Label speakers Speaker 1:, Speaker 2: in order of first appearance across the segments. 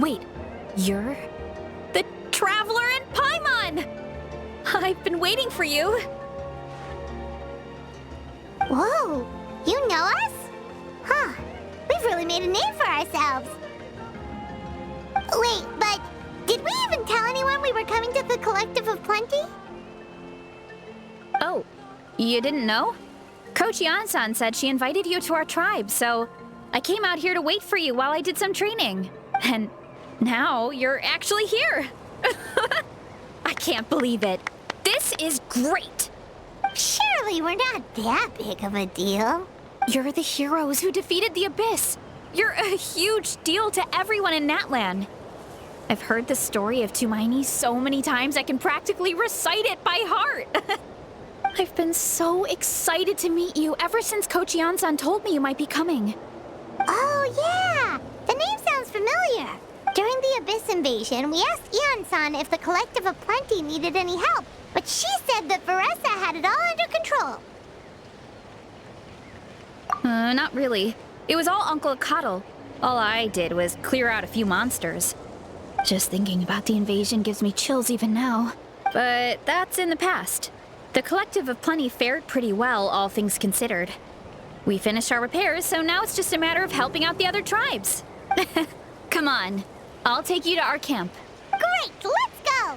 Speaker 1: Wait, you're the Traveler in Paimon! I've been waiting for you.
Speaker 2: Whoa, you know us? Huh, we've really made a name for ourselves. Wait, but did we even tell anyone we were coming to the Collective of Plenty?
Speaker 1: Oh, you didn't know? Coach Yan-san said she invited you to our tribe, so I came out here to wait for you while I did some training. And now you're actually here. I can't believe it. This is great.
Speaker 2: Surely we're not that big of a deal.
Speaker 1: You're the heroes who defeated the Abyss. You're a huge deal to everyone in Natlan. I've heard the story of Tumaini so many times I can practically recite it by heart. I've been so excited to meet you ever since Coach Yan-san told me you might be coming.
Speaker 2: Oh, yeah! The name sounds familiar. During the Abyss invasion, we asked Ian-san if the Collective of Plenty needed any help, but she said that Varesa had it all under control.
Speaker 1: Not really. It was all Uncle Coddle. All I did was clear out a few monsters. Just thinking about the invasion gives me chills even now. But that's in the past. The Collective of Plenty fared pretty well, all things considered. We finished our repairs, so now it's just a matter of helping out the other tribes. Come on. I'll take you to our camp.
Speaker 2: Great, let's go!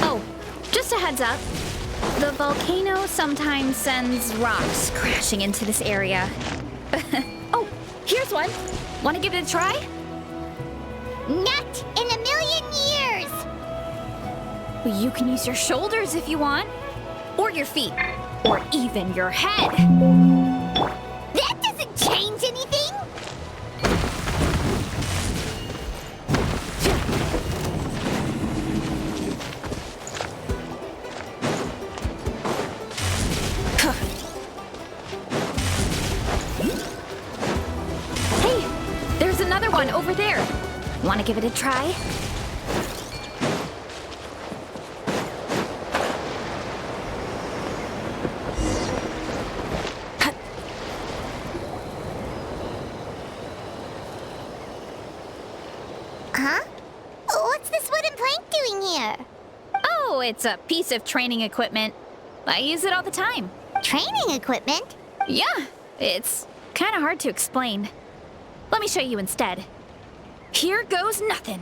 Speaker 1: Oh, just a heads up. The volcano sometimes sends rocks crashing into this area. Oh, here's one. Want to give it a try?
Speaker 2: Not in a million years!
Speaker 1: Well, you can use your shoulders if you want. Or your feet. Or even your head.
Speaker 2: That doesn't change anything!
Speaker 1: Hey, there's another one over there. Want to give it a try?
Speaker 2: Huh? What's this wooden plank doing here?
Speaker 1: Oh, it's a piece of training equipment. I use it all the time.
Speaker 2: Training equipment?
Speaker 1: Yeah, it's kind of hard to explain. Let me show you instead. Here goes nothing.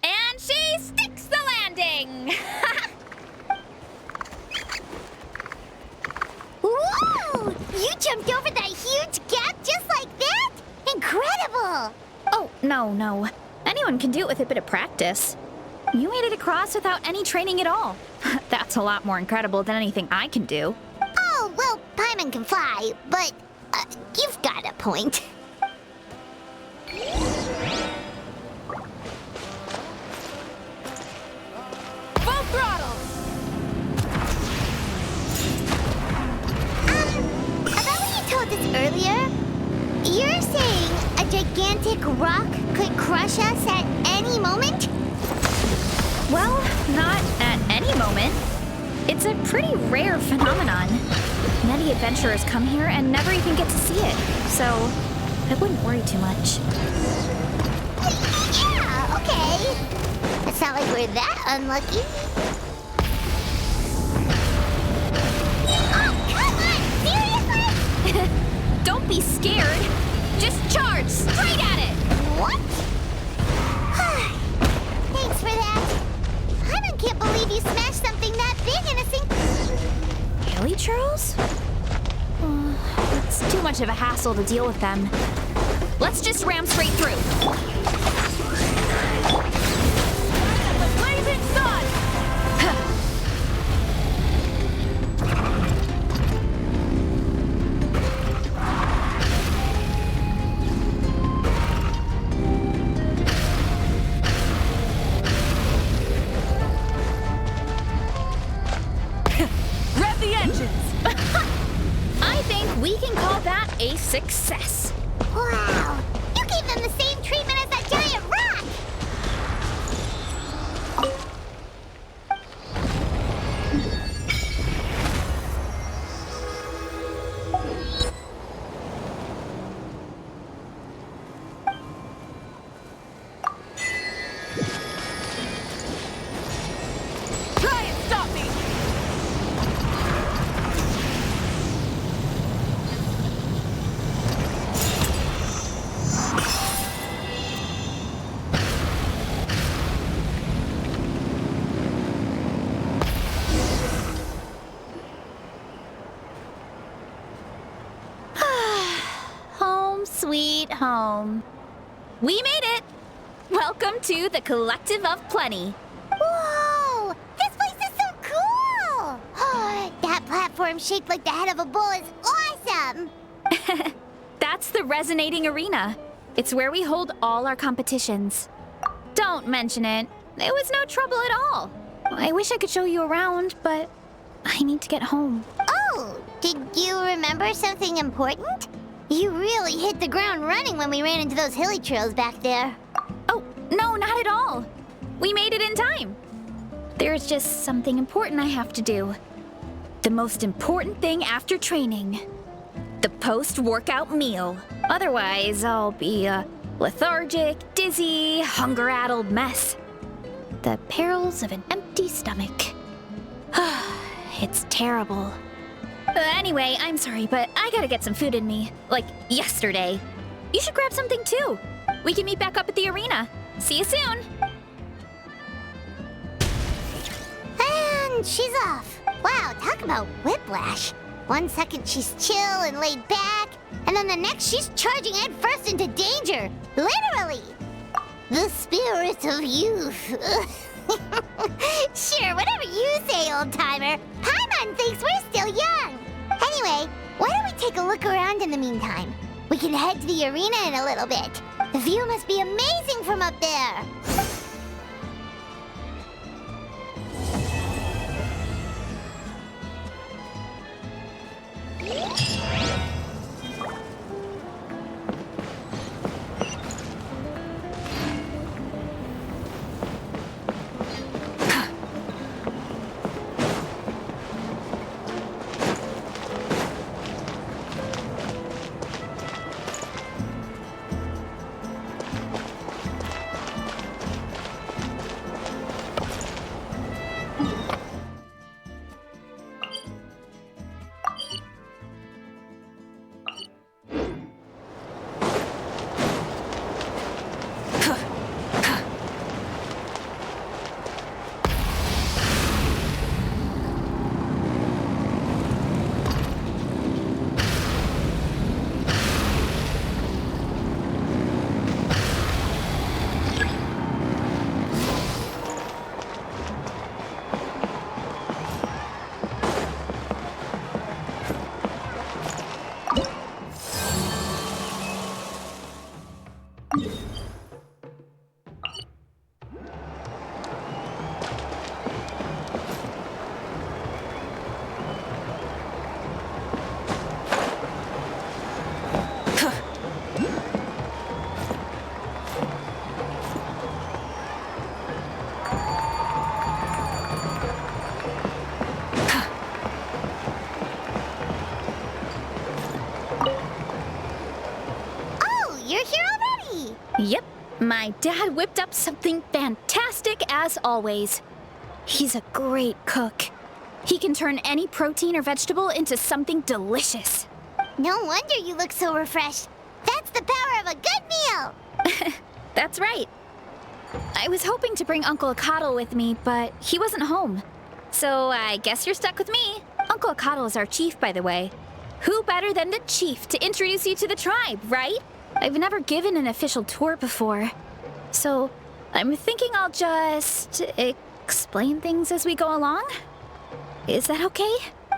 Speaker 1: And she sticks the landing!
Speaker 2: Whoa! You jumped over that huge gap just like that? Incredible!
Speaker 1: Oh, no. Anyone can do it with a bit of practice. You made it across without any training at all. That's a lot more incredible than anything I can do.
Speaker 2: Oh, well, Paimon can fly, but you've got a point.
Speaker 1: Full throttle!
Speaker 2: About what you told us earlier, you're saying a gigantic rock could crush us at any moment?
Speaker 1: Well, not at any moment. It's a pretty rare phenomenon. Many adventurers come here and never even get to see it, so I wouldn't worry too much.
Speaker 2: Yeah, okay. It's not like we're that unlucky. Oh, come on! Seriously?
Speaker 1: Don't be scared. Just charge straight at it.
Speaker 2: What? Thanks for that. I can't believe you smashed something that big in a sing...
Speaker 1: Really, Charles? It's too much of a hassle to deal with them. Let's just ram straight through. The blazing sun! success.
Speaker 2: Wow! You gave them the same treatment as that giant rock!
Speaker 3: Try and stop me!
Speaker 1: Home sweet home. We made it! Welcome to the Collective of Plenty.
Speaker 2: Whoa! This place is so cool! That platform shaped like the head of a bull is awesome!
Speaker 1: That's the Resonating Arena. It's where we hold all our competitions. Don't mention it. It was no trouble at all. I wish I could show you around, but I need to get home.
Speaker 2: Oh, did you remember something important? You really hit the ground running when we ran into those hilly trails back there.
Speaker 1: Oh, no, not at all. We made it in time. There's just something important I have to do. The most important thing after training. The post-workout meal. Otherwise, I'll be a lethargic, dizzy, hunger-addled mess. The perils of an empty stomach. It's terrible. Anyway, I'm sorry, but I gotta get some food in me. Like, yesterday. You should grab something too. We can meet back up at the arena. See you soon.
Speaker 2: And she's off. Wow, talk about whiplash. 1 second she's chill and laid back, and then the next she's charging headfirst into danger. Literally. The spirit of youth. Sure, whatever you say, old-timer. Paimon thinks we're still young. Anyway, why don't we take a look around in the meantime? We can head to the arena in a little bit. The view must be amazing from up there.
Speaker 1: Yep, my dad whipped up something fantastic as always. He's a great cook. He can turn any protein or vegetable into something delicious.
Speaker 2: No wonder you look so refreshed. That's the power of a good meal.
Speaker 1: That's right. I was hoping to bring Uncle Akatl with me, but he wasn't home. So I guess you're stuck with me. Uncle Akatl is our chief, by the way. Who better than the chief to introduce you to the tribe, right? I've never given an official tour before. So I'm thinking I'll just explain things as we go along. Is that okay?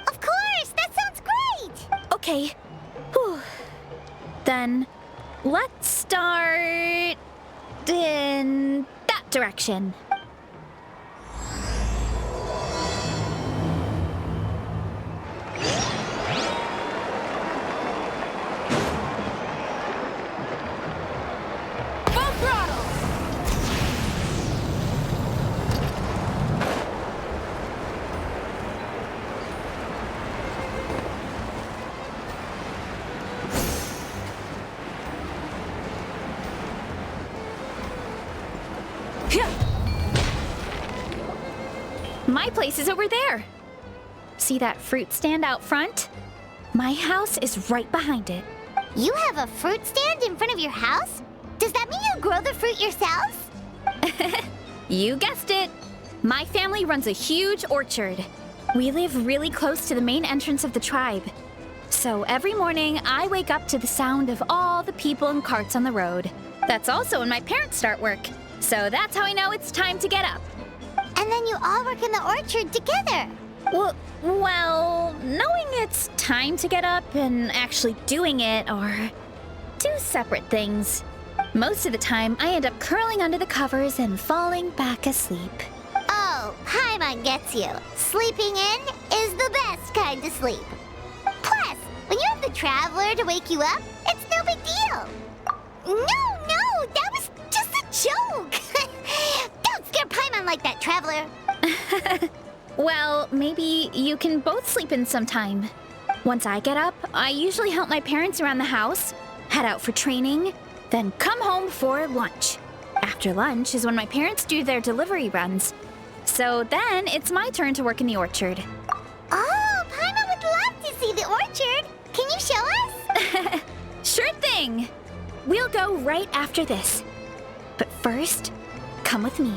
Speaker 2: Of course! That sounds great!
Speaker 1: Okay. Whew. Then let's start in that direction. My place is over there. See that fruit stand out front? My house is right behind it.
Speaker 2: You have a fruit stand in front of your house? Does that mean you grow the fruit yourselves?
Speaker 1: You guessed it. My family runs a huge orchard. We live really close to the main entrance of the tribe. So every morning, I wake up to the sound of all the people and carts on the road. That's also when my parents start work. So that's how I know it's time to get up.
Speaker 2: And then you all work in the orchard together.
Speaker 1: Well, knowing it's time to get up and actually doing it are two separate things. Most of the time, I end up curling under the covers and falling back asleep.
Speaker 2: Oh, Paimon gets you. Sleeping in is the best kind of sleep. Plus, when you have the Traveler to wake you up, it's no big deal. No, that was just a joke. Don't scare Paimon like that, Traveler.
Speaker 1: Well, maybe you can both sleep in sometime. Once I get up, I usually help my parents around the house, head out for training, then come home for lunch. After lunch is when my parents do their delivery runs. So then it's my turn to work in the orchard.
Speaker 2: Oh, Paimon would love to see the orchard. Can you show us?
Speaker 1: Sure thing! We'll go right after this. But first, come with me.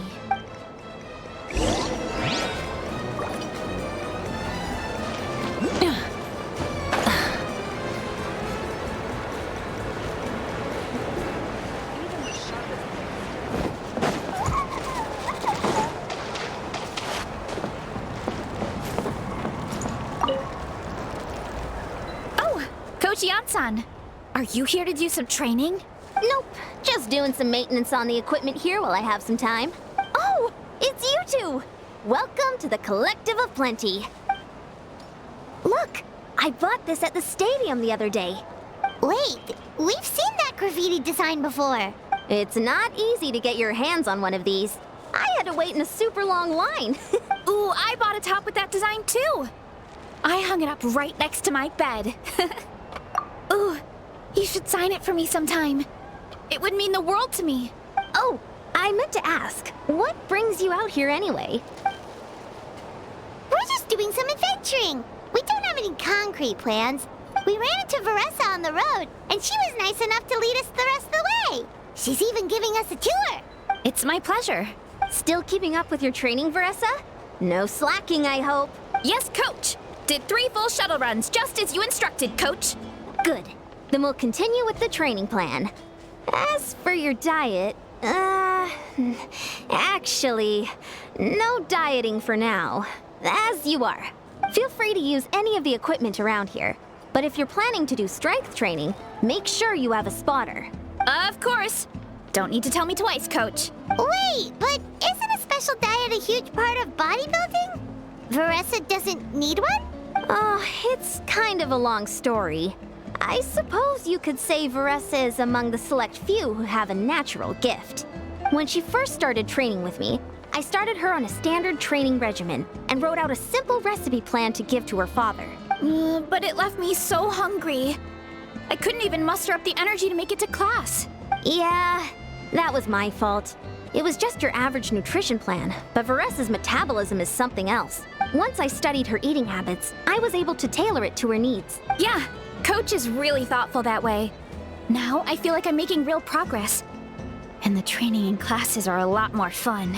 Speaker 1: Yan-san, are you here to do some training?
Speaker 4: Nope, just doing some maintenance on the equipment here while I have some time. Oh, it's you two! Welcome to the Collective of Plenty. Look, I bought this at the stadium the other day.
Speaker 2: Wait, we've seen that graffiti design before.
Speaker 4: It's not easy to get your hands on one of these. I had to wait in a super long line.
Speaker 1: Ooh, I bought a top with that design too. I hung it up right next to my bed. Ooh, you should sign it for me sometime. It would mean the world to me.
Speaker 4: Oh, I meant to ask, what brings you out here anyway?
Speaker 2: We're just doing some adventuring. We don't have any concrete plans. We ran into Varesa on the road, and she was nice enough to lead us the rest of the way. She's even giving us a tour.
Speaker 1: It's my pleasure.
Speaker 4: Still keeping up with your training, Varesa? No slacking, I hope.
Speaker 1: Yes, Coach. Did 3 full shuttle runs, just as you instructed, Coach.
Speaker 4: Good. Then we'll continue with the training plan. As for your diet, actually, no dieting for now. As you are. Feel free to use any of the equipment around here. But if you're planning to do strength training, make sure you have a spotter.
Speaker 1: Of course. Don't need to tell me twice, Coach.
Speaker 2: Wait, but isn't a special diet a huge part of bodybuilding? Varesa doesn't need one?
Speaker 4: Oh, it's kind of a long story. I suppose you could say Varesa is among the select few who have a natural gift. When she first started training with me, I started her on a standard training regimen and wrote out a simple recipe plan to give to her father.
Speaker 1: But it left me so hungry. I couldn't even muster up the energy to make it to class.
Speaker 4: Yeah, that was my fault. It was just your average nutrition plan, but Varesa's metabolism is something else. Once I studied her eating habits, I was able to tailor it to her needs.
Speaker 1: Yeah, Coach is really thoughtful that way. Now I feel like I'm making real progress. And the training and classes are a lot more fun.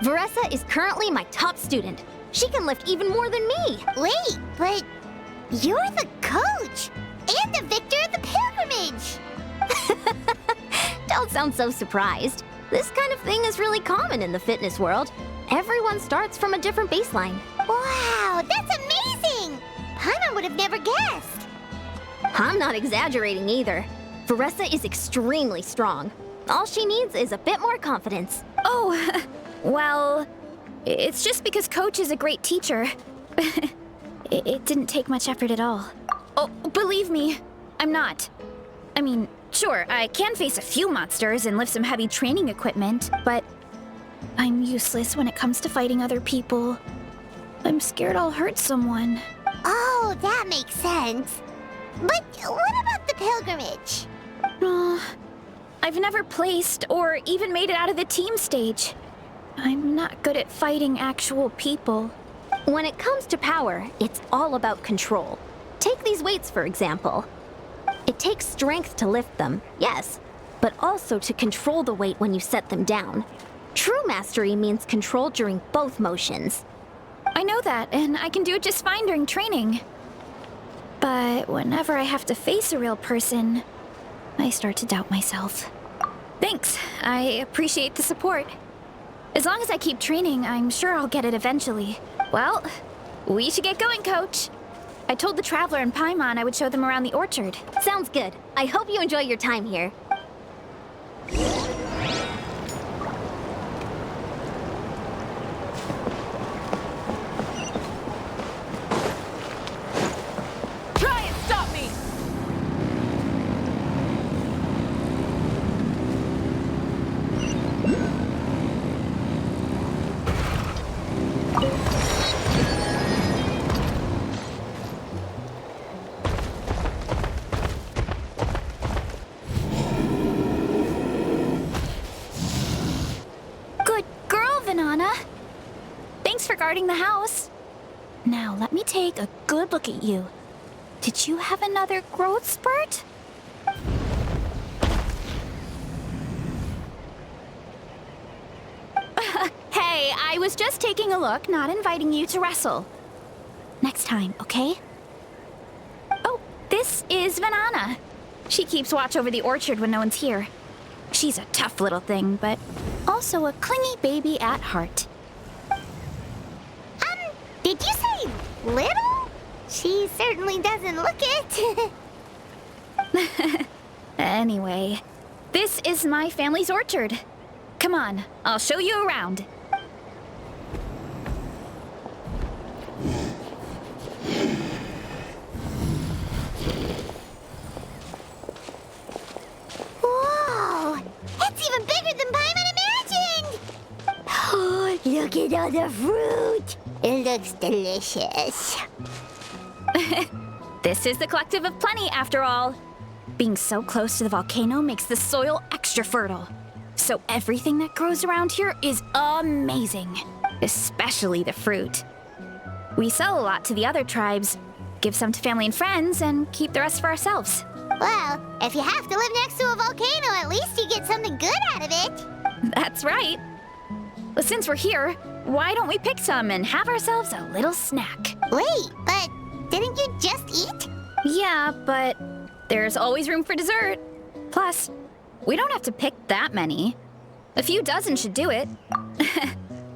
Speaker 4: Varesa is currently my top student. She can lift even more than me.
Speaker 2: Wait, but you're the coach and the victor of the pilgrimage.
Speaker 4: Don't sound so surprised. This kind of thing is really common in the fitness world. Everyone starts from a different baseline.
Speaker 2: Wow, that's amazing! Paimon would have never guessed.
Speaker 4: I'm not exaggerating either. Varesa is extremely strong. All she needs is a bit more confidence.
Speaker 1: Oh, well, it's just because Coach is a great teacher. It didn't take much effort at all. Oh, believe me, I'm not. I mean, sure, I can face a few monsters and lift some heavy training equipment, but I'm useless when it comes to fighting other people. I'm scared I'll hurt someone.
Speaker 2: Oh, that makes sense. But what about the pilgrimage?
Speaker 1: I've never placed or even made it out of the team stage. I'm not good at fighting actual people.
Speaker 4: When it comes to power, it's all about control. Take these weights, for example. It takes strength to lift them, yes, but also to control the weight when you set them down. True mastery means control during both motions.
Speaker 1: I know that, and I can do it just fine during training. But whenever I have to face a real person, I start to doubt myself. Thanks, I appreciate the support. As long as I keep training, I'm sure I'll get it eventually. Well, we should get going, Coach. I told the Traveler and Paimon I would show them around the orchard.
Speaker 4: Sounds good. I hope you enjoy your time here.
Speaker 3: Try and stop me!
Speaker 1: Good girl, Vanana. Thanks for guarding the house. Now, let me take a good look at you. Did you have another growth spurt? Hey, I was just taking a look, not inviting you to wrestle. Next time, okay? Oh, this is Vanana. She keeps watch over the orchard when no one's here. She's a tough little thing, but also a clingy baby at heart.
Speaker 2: Did you say little? She certainly doesn't look it.
Speaker 1: Anyway, this is my family's orchard. Come on, I'll show you around.
Speaker 2: Whoa! It's even bigger than Paimon imagined! Oh, look at all the fruit! It looks delicious.
Speaker 1: This is the Collective of Plenty, after all. Being so close to the volcano makes the soil extra fertile. So everything that grows around here is amazing, especially the fruit. We sell a lot to the other tribes, give some to family and friends, and keep the rest for ourselves.
Speaker 2: Well, if you have to live next to a volcano, at least you get something good out of it.
Speaker 1: That's right. Well, since we're here, why don't we pick some and have ourselves a little snack?
Speaker 2: Wait, but didn't you just eat?
Speaker 1: Yeah, but there's always room for dessert. Plus, we don't have to pick that many. A few dozen should do it.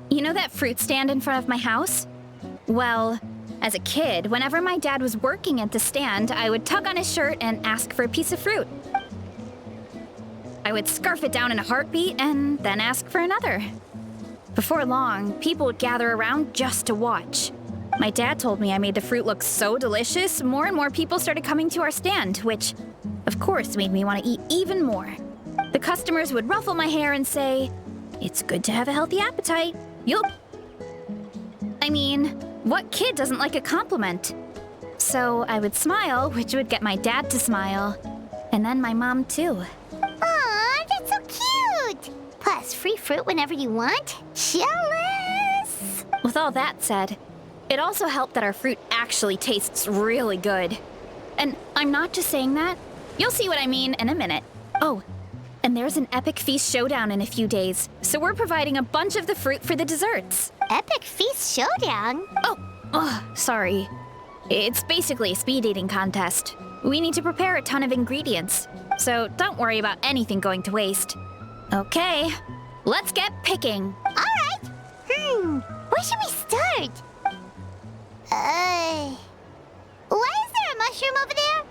Speaker 1: You know that fruit stand in front of my house? Well, as a kid, whenever my dad was working at the stand, I would tug on his shirt and ask for a piece of fruit. I would scarf it down in a heartbeat and then ask for another. Before long, people would gather around just to watch. My dad told me I made the fruit look so delicious, more and more people started coming to our stand, which, of course, made me want to eat even more. The customers would ruffle my hair and say, "It's good to have a healthy appetite. I mean, what kid doesn't like a compliment?" So I would smile, which would get my dad to smile. And then my mom, too.
Speaker 2: Aw, that's so cute! Plus, free fruit whenever you want? Jealous!
Speaker 1: With all that said, it also helped that our fruit actually tastes really good. And I'm not just saying that. You'll see what I mean in a minute. Oh, and there's an epic feast showdown in a few days, so we're providing a bunch of the fruit for the desserts.
Speaker 2: Epic Feast Showdown?
Speaker 1: Oh, sorry. It's basically a speed eating contest. We need to prepare a ton of ingredients, so don't worry about anything going to waste. Okay, let's get picking.
Speaker 2: Alright! Where should we start? Why is there a mushroom over there?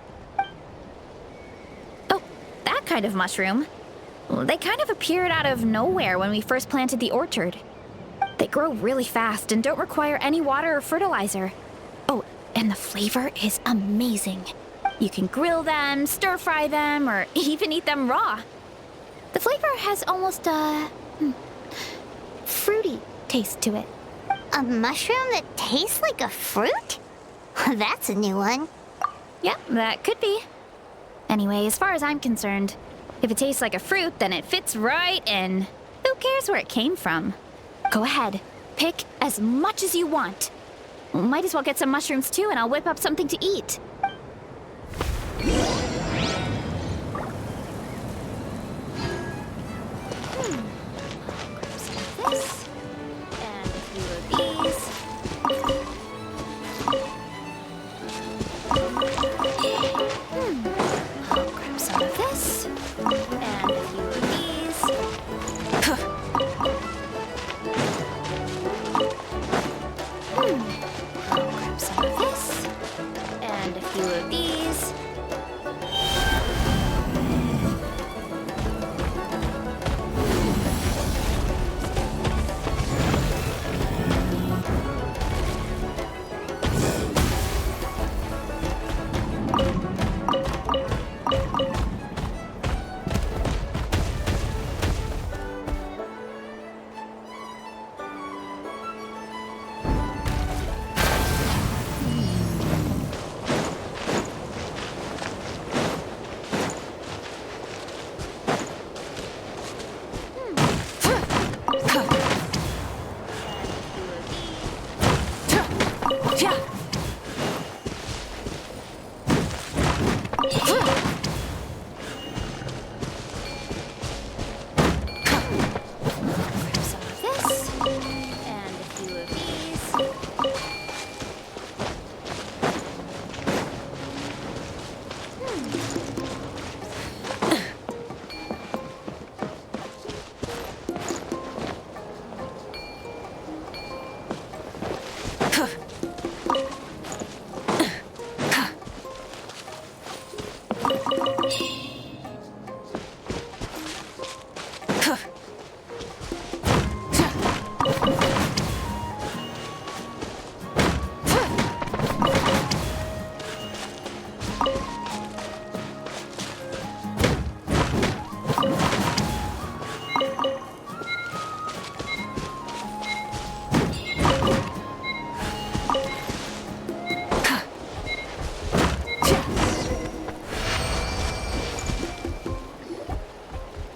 Speaker 1: Oh, that kind of mushroom. They kind of appeared out of nowhere when we first planted the orchard. They grow really fast and don't require any water or fertilizer. Oh, and the flavor is amazing. You can grill them, stir-fry them, or even eat them raw. The flavor has almost a fruity taste to it.
Speaker 2: A mushroom that tastes like a fruit? That's a new one.
Speaker 1: Yeah, that could be. Anyway, as far as I'm concerned, If it tastes like a fruit, then it fits right in. Who cares where it came from? Go ahead. Pick as much as you want. Might as well get some mushrooms too, and I'll whip up something to eat. This. And a few of these. I'll grab some of this. And a few of these. I'll grab some of this. And a few of these.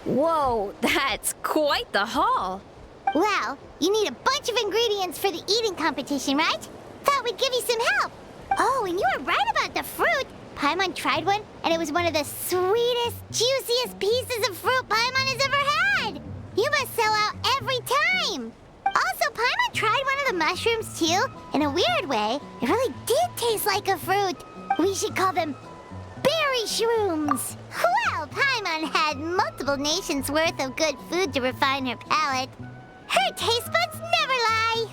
Speaker 1: Whoa, that's quite the haul.
Speaker 2: Well, you need a bunch of ingredients for the eating competition, right? Thought we'd give you some help. Oh, and you were right about the fruit. Paimon tried one, and it was one of the sweetest, juiciest pieces of fruit Paimon has ever had. You must sell out every time. Also, Paimon tried one of the mushrooms, too. In a weird way, it really did taste like a fruit. We should call them berry shrooms. Well, Paimon had multiple nations' worth of good food to refine her palate. Her taste buds never lie.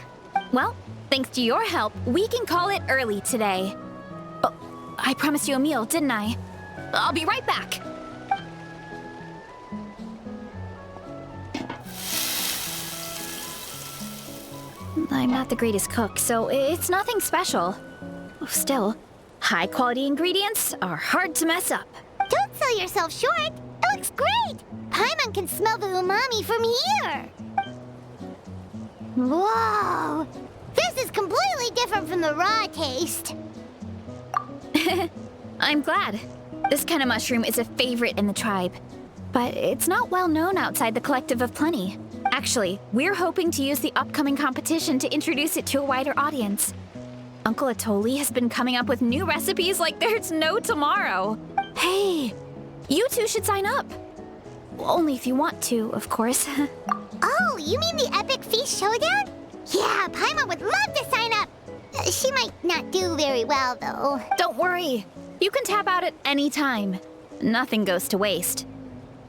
Speaker 1: Well, thanks to your help, we can call it early today. Oh, I promised you a meal, didn't I? I'll be right back. I'm not the greatest cook, so it's nothing special. Still, high-quality ingredients are hard to mess up.
Speaker 2: Don't sell yourself short. It looks great. Paimon can smell the umami from here. Whoa! This is completely different from the raw taste.
Speaker 1: I'm glad. This kind of mushroom is a favorite in the tribe. But it's not well known outside the Collective of Plenty. Actually, we're hoping to use the upcoming competition to introduce it to a wider audience. Uncle Atoli has been coming up with new recipes like there's no tomorrow. Hey, you two should sign up. Only if you want to, of course.
Speaker 2: Oh, you mean the Epic Feast Showdown? Yeah, Paimon would love to sign up. She might not do very well, though.
Speaker 1: Don't worry. You can tap out at any time. Nothing goes to waste.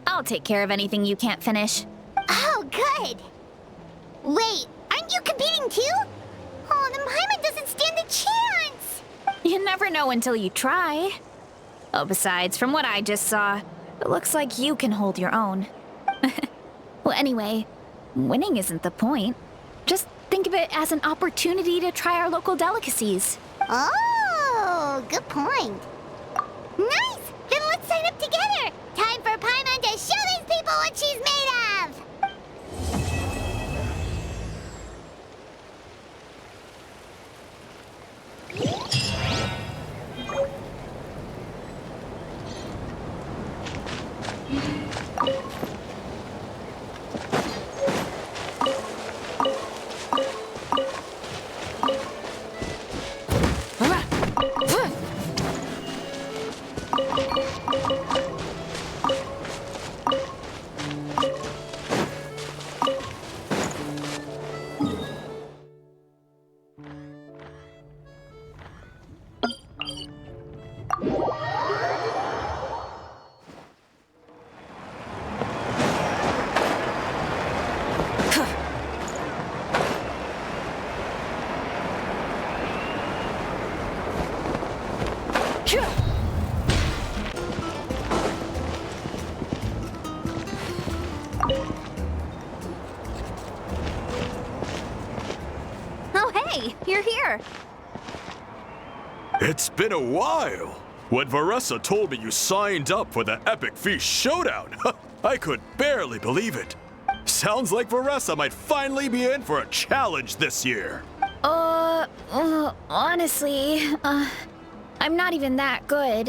Speaker 1: I'll take care of anything you can't finish.
Speaker 2: Oh, good. Wait, aren't you competing too? Oh, then Paimon doesn't stand a chance.
Speaker 1: You never know until you try. Oh, besides, from what I just saw, it looks like you can hold your own. Well, anyway, winning isn't the point. Just think of it as an opportunity to try our local delicacies.
Speaker 2: Oh, good point. Nice! Then let's sign up together. Time for Paimon to show these people what she's made of.
Speaker 4: her.
Speaker 5: It's been a while. When Varesa told me you signed up for the Epic Feast Showdown, I could barely believe it. Sounds like Varesa might finally be in for a challenge this year.
Speaker 1: Honestly, I'm not even that good.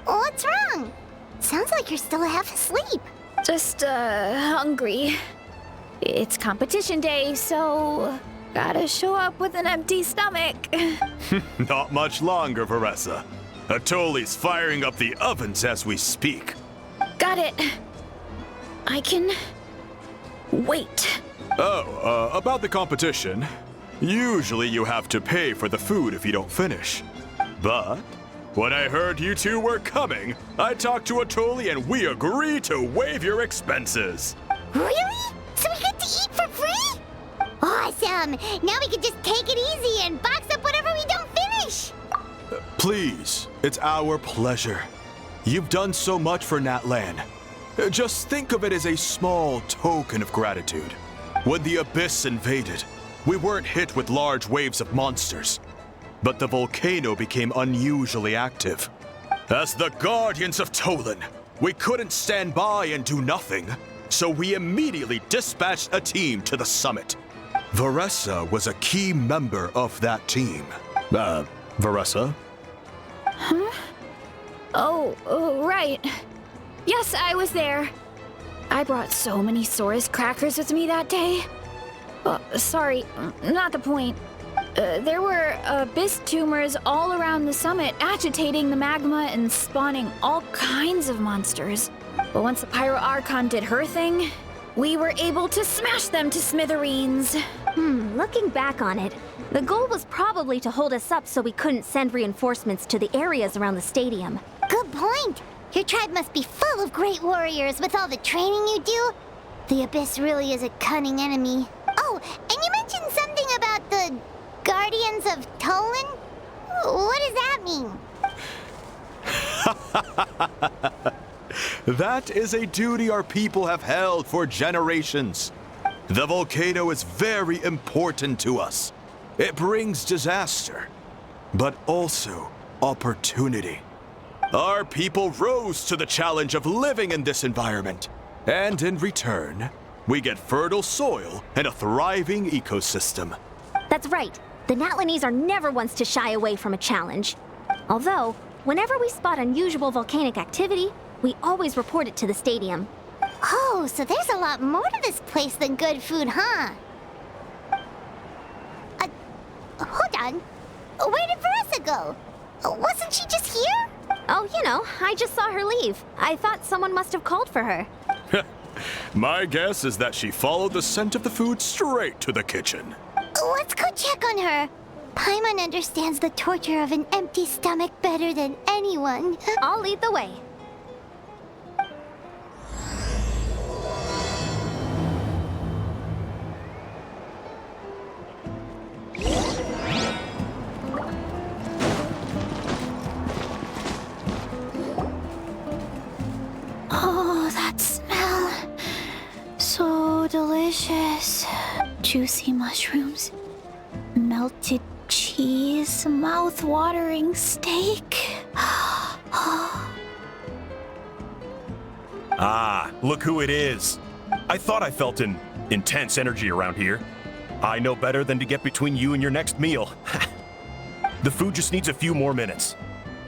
Speaker 2: What's wrong? Sounds like you're still half asleep.
Speaker 1: Just, hungry. It's competition day, so gotta show up with an empty stomach.
Speaker 5: Not much longer, Varesa. Atoli's firing up the ovens as we speak.
Speaker 1: Got it. I can wait.
Speaker 5: Oh, about the competition. Usually you have to pay for the food if you don't finish. But when I heard you two were coming, I talked to Atoli and we agreed to waive your expenses.
Speaker 2: Really? So we get to eat for free? Awesome! Now we can just take it easy and box up whatever we don't finish!
Speaker 5: Please, it's our pleasure. You've done so much for Natlan. Just think of it as a small token of gratitude. When the Abyss invaded, we weren't hit with large waves of monsters, but the volcano became unusually active. As the Guardians of Tolan, we couldn't stand by and do nothing, so we immediately dispatched a team to the summit. Varesa was a key member of that team. Varesa?
Speaker 1: Oh, right. Yes, I was there. I brought so many Saurus crackers with me that day. Sorry, not the point. There were abyss tumors all around the summit, agitating the magma and spawning all kinds of monsters. But once the Pyro Archon did her thing, we were able to smash them to smithereens.
Speaker 4: Looking back on it, the goal was probably to hold us up so we couldn't send reinforcements to the areas around the stadium.
Speaker 2: Good point! Your tribe must be full of great warriors with all the training you do. The Abyss really is a cunning enemy. Oh, and you mentioned something about the Guardians of Tolan? What does that mean?
Speaker 5: That is a duty our people have held for generations. The volcano is very important to us. It brings disaster, but also opportunity. Our people rose to the challenge of living in this environment, and in return, we get fertile soil and a thriving ecosystem.
Speaker 4: That's right. The Natlanese are never ones to shy away from a challenge. Although, whenever we spot unusual volcanic activity, we always report it to the stadium.
Speaker 2: Oh, so there's a lot more to this place than good food, huh? Hold on. Where did Varesa go? Wasn't she just here?
Speaker 4: Oh, I just saw her leave. I thought someone must have called for her.
Speaker 5: My guess is that she followed the scent of the food straight to the kitchen.
Speaker 2: Let's go check on her. Paimon understands the torture of an empty stomach better than anyone.
Speaker 4: I'll lead the way.
Speaker 1: Oh, that smell. So delicious. Juicy mushrooms, melted cheese, mouth-watering steak.
Speaker 6: Ah, look who it is. I thought I felt an intense energy around here. I know better than to get between you and your next meal. The food just needs a few more minutes.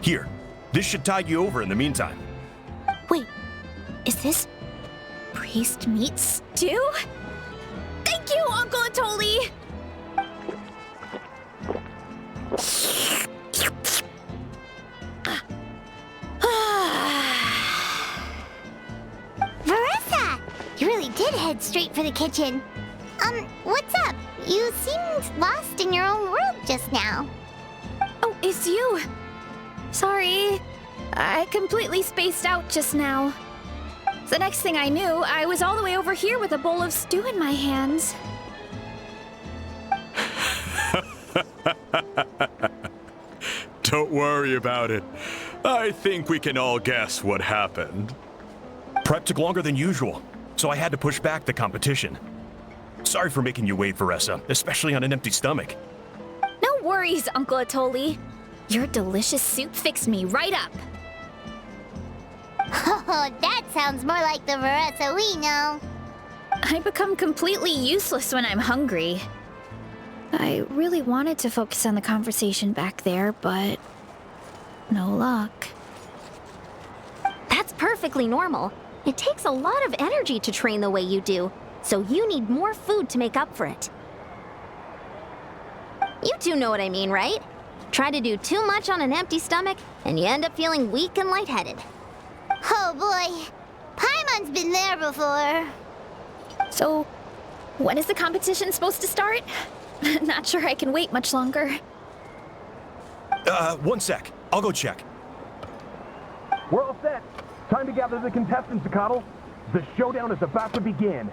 Speaker 6: Here, this should tide you over in the meantime.
Speaker 1: Wait, is this priest meat stew? Thank you, Uncle Atoli!
Speaker 2: Varesa! You really did head straight for the kitchen. What's up? You seemed lost in your own world just now.
Speaker 1: Oh, it's you. Sorry, I completely spaced out just now. The next thing I knew, I was all the way over here with a bowl of stew in my hands.
Speaker 5: Don't worry about it. I think we can all guess what happened.
Speaker 6: Prep took longer than usual, so I had to push back the competition. Sorry for making you wait, Varesa, especially on an empty stomach.
Speaker 1: No worries, Uncle Atoli. Your delicious soup fixed me right up.
Speaker 2: Oh, that sounds more like the Varesa we know.
Speaker 1: I become completely useless when I'm hungry. I really wanted to focus on the conversation back there, but no luck.
Speaker 4: That's perfectly normal. It takes a lot of energy to train the way you do, so you need more food to make up for it. You two know what I mean, right? Try to do too much on an empty stomach, and you end up feeling weak and lightheaded.
Speaker 2: Oh boy, Paimon's been there before.
Speaker 1: So, when is the competition supposed to start? Not sure I can wait much longer.
Speaker 6: 1 sec. I'll go check.
Speaker 7: We're all set. Time to gather the contestants, Coddle. The showdown is about to begin.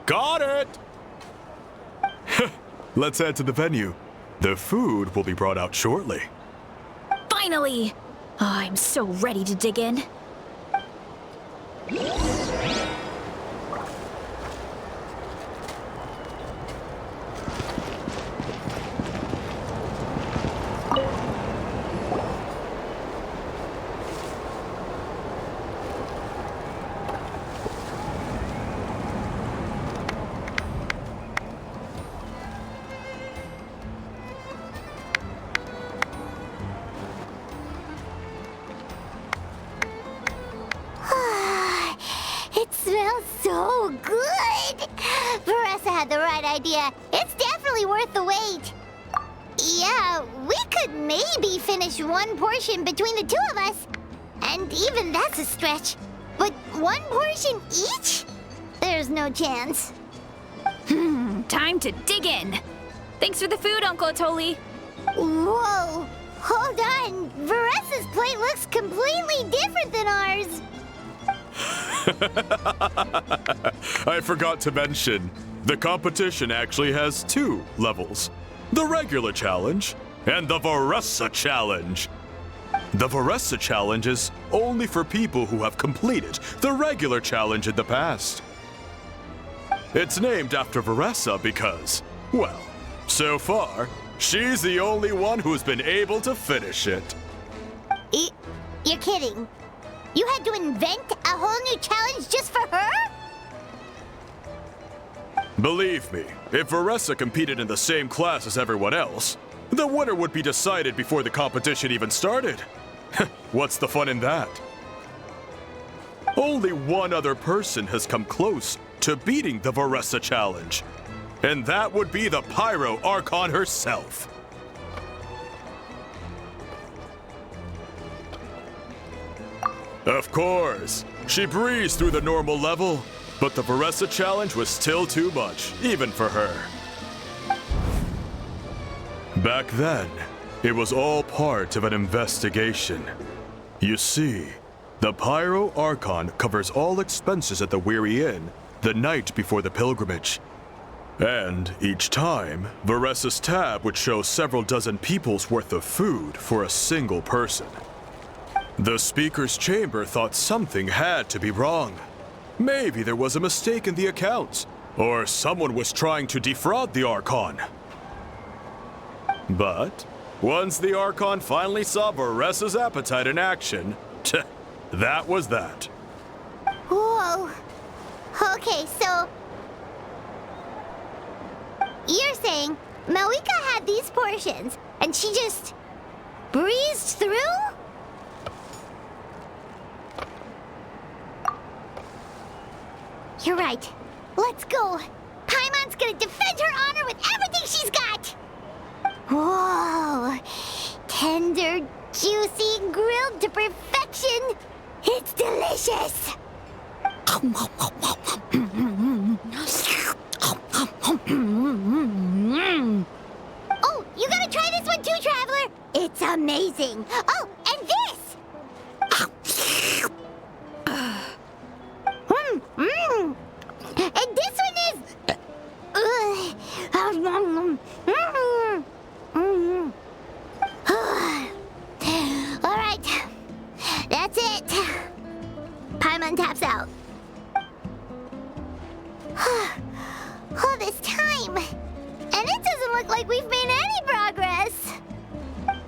Speaker 5: Got it! Let's head to the venue. The food will be brought out shortly.
Speaker 1: Finally! Oh, I'm so ready to dig in.
Speaker 2: It smells so good! Varesa had the right idea. It's definitely worth the wait. Yeah, we could maybe finish one portion between the two of us. And even that's a stretch. But one portion each? There's no chance.
Speaker 1: Time to dig in. Thanks for the food, Uncle Atoli.
Speaker 2: Whoa! Hold on! Varesa's plate looks completely different than ours!
Speaker 5: I forgot to mention, the competition actually has 2 levels. The regular challenge and the Varesa challenge. The Varesa challenge is only for people who have completed the regular challenge in the past. It's named after Varesa because, well, so far, she's the only one who's been able to finish it.
Speaker 2: You're kidding. You had to invent a whole new challenge just for her?
Speaker 5: Believe me, if Varesa competed in the same class as everyone else, the winner would be decided before the competition even started. What's the fun in that? Only one other person has come close to beating the Varesa challenge, and that would be the Pyro Archon herself. Of course, she breezed through the normal level, but the Varesa challenge was still too much, even for her. Back then, it was all part of an investigation. You see, the Pyro Archon covers all expenses at the Weary Inn the night before the pilgrimage. And each time, Varesa's tab would show several dozen people's worth of food for a single person. The Speaker's Chamber thought something had to be wrong. Maybe there was a mistake in the accounts, or someone was trying to defraud the Archon. But once the Archon finally saw Varesa's appetite in action, that was that.
Speaker 2: Whoa. Okay, so... You're saying Malika had these portions, and she just breezed through? You're right. Let's go. Paimon's gonna defend her honor with everything she's got! Whoa! Tender, juicy, grilled to perfection! It's delicious! Oh, you gotta try this one too, Traveler! It's amazing! Oh, and this! And this one is... Alright, that's it. Paimon taps out. All this time, and it doesn't look like we've made any progress.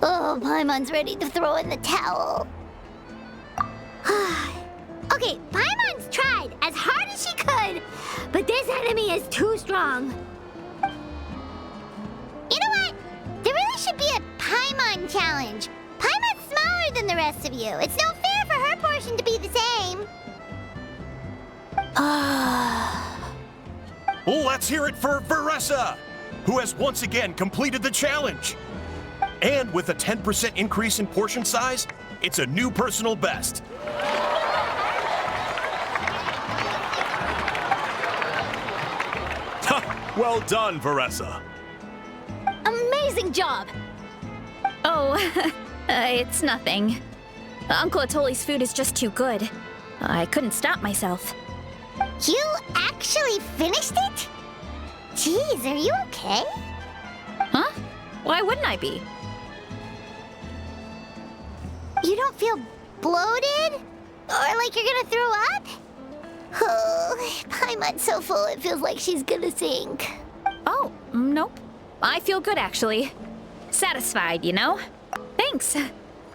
Speaker 2: Oh, Paimon's ready to throw in the towel. Okay, Paimon's tried as hard as she could, but this enemy is too strong. You know what? There really should be a Paimon challenge. Paimon's smaller than the rest of you. It's no fair for her portion to be the same.
Speaker 6: Let's hear it for Varesa, who has once again completed the challenge. And with a 10% increase in portion size, it's a new personal best.
Speaker 5: Well done, Varesa.
Speaker 4: Amazing job!
Speaker 1: Oh, it's nothing. Uncle Atoli's food is just too good. I couldn't stop myself.
Speaker 2: You actually finished it? Jeez, are you okay?
Speaker 1: Huh? Why wouldn't I be?
Speaker 2: You don't feel bloated? Or like you're gonna throw up? Oh, Paimon's so full it feels like she's gonna sink.
Speaker 1: Oh, nope. I feel good, actually. Satisfied, you know? Thanks.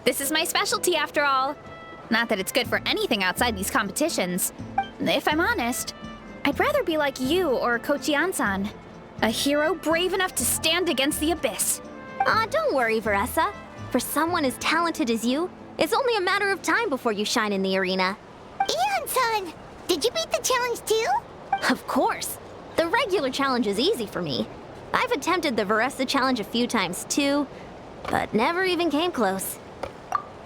Speaker 1: This is my specialty, after all. Not that it's good for anything outside these competitions. If I'm honest, I'd rather be like you or Coach Yan-san. A hero brave enough to stand against the abyss.
Speaker 4: Aw, don't worry, Varesa. For someone as talented as you, it's only a matter of time before you shine in the arena.
Speaker 2: Yan-san, did you beat the challenge too?
Speaker 4: Of course. The regular challenge is easy for me. I've attempted the Varesa challenge a few times too, but never even came close.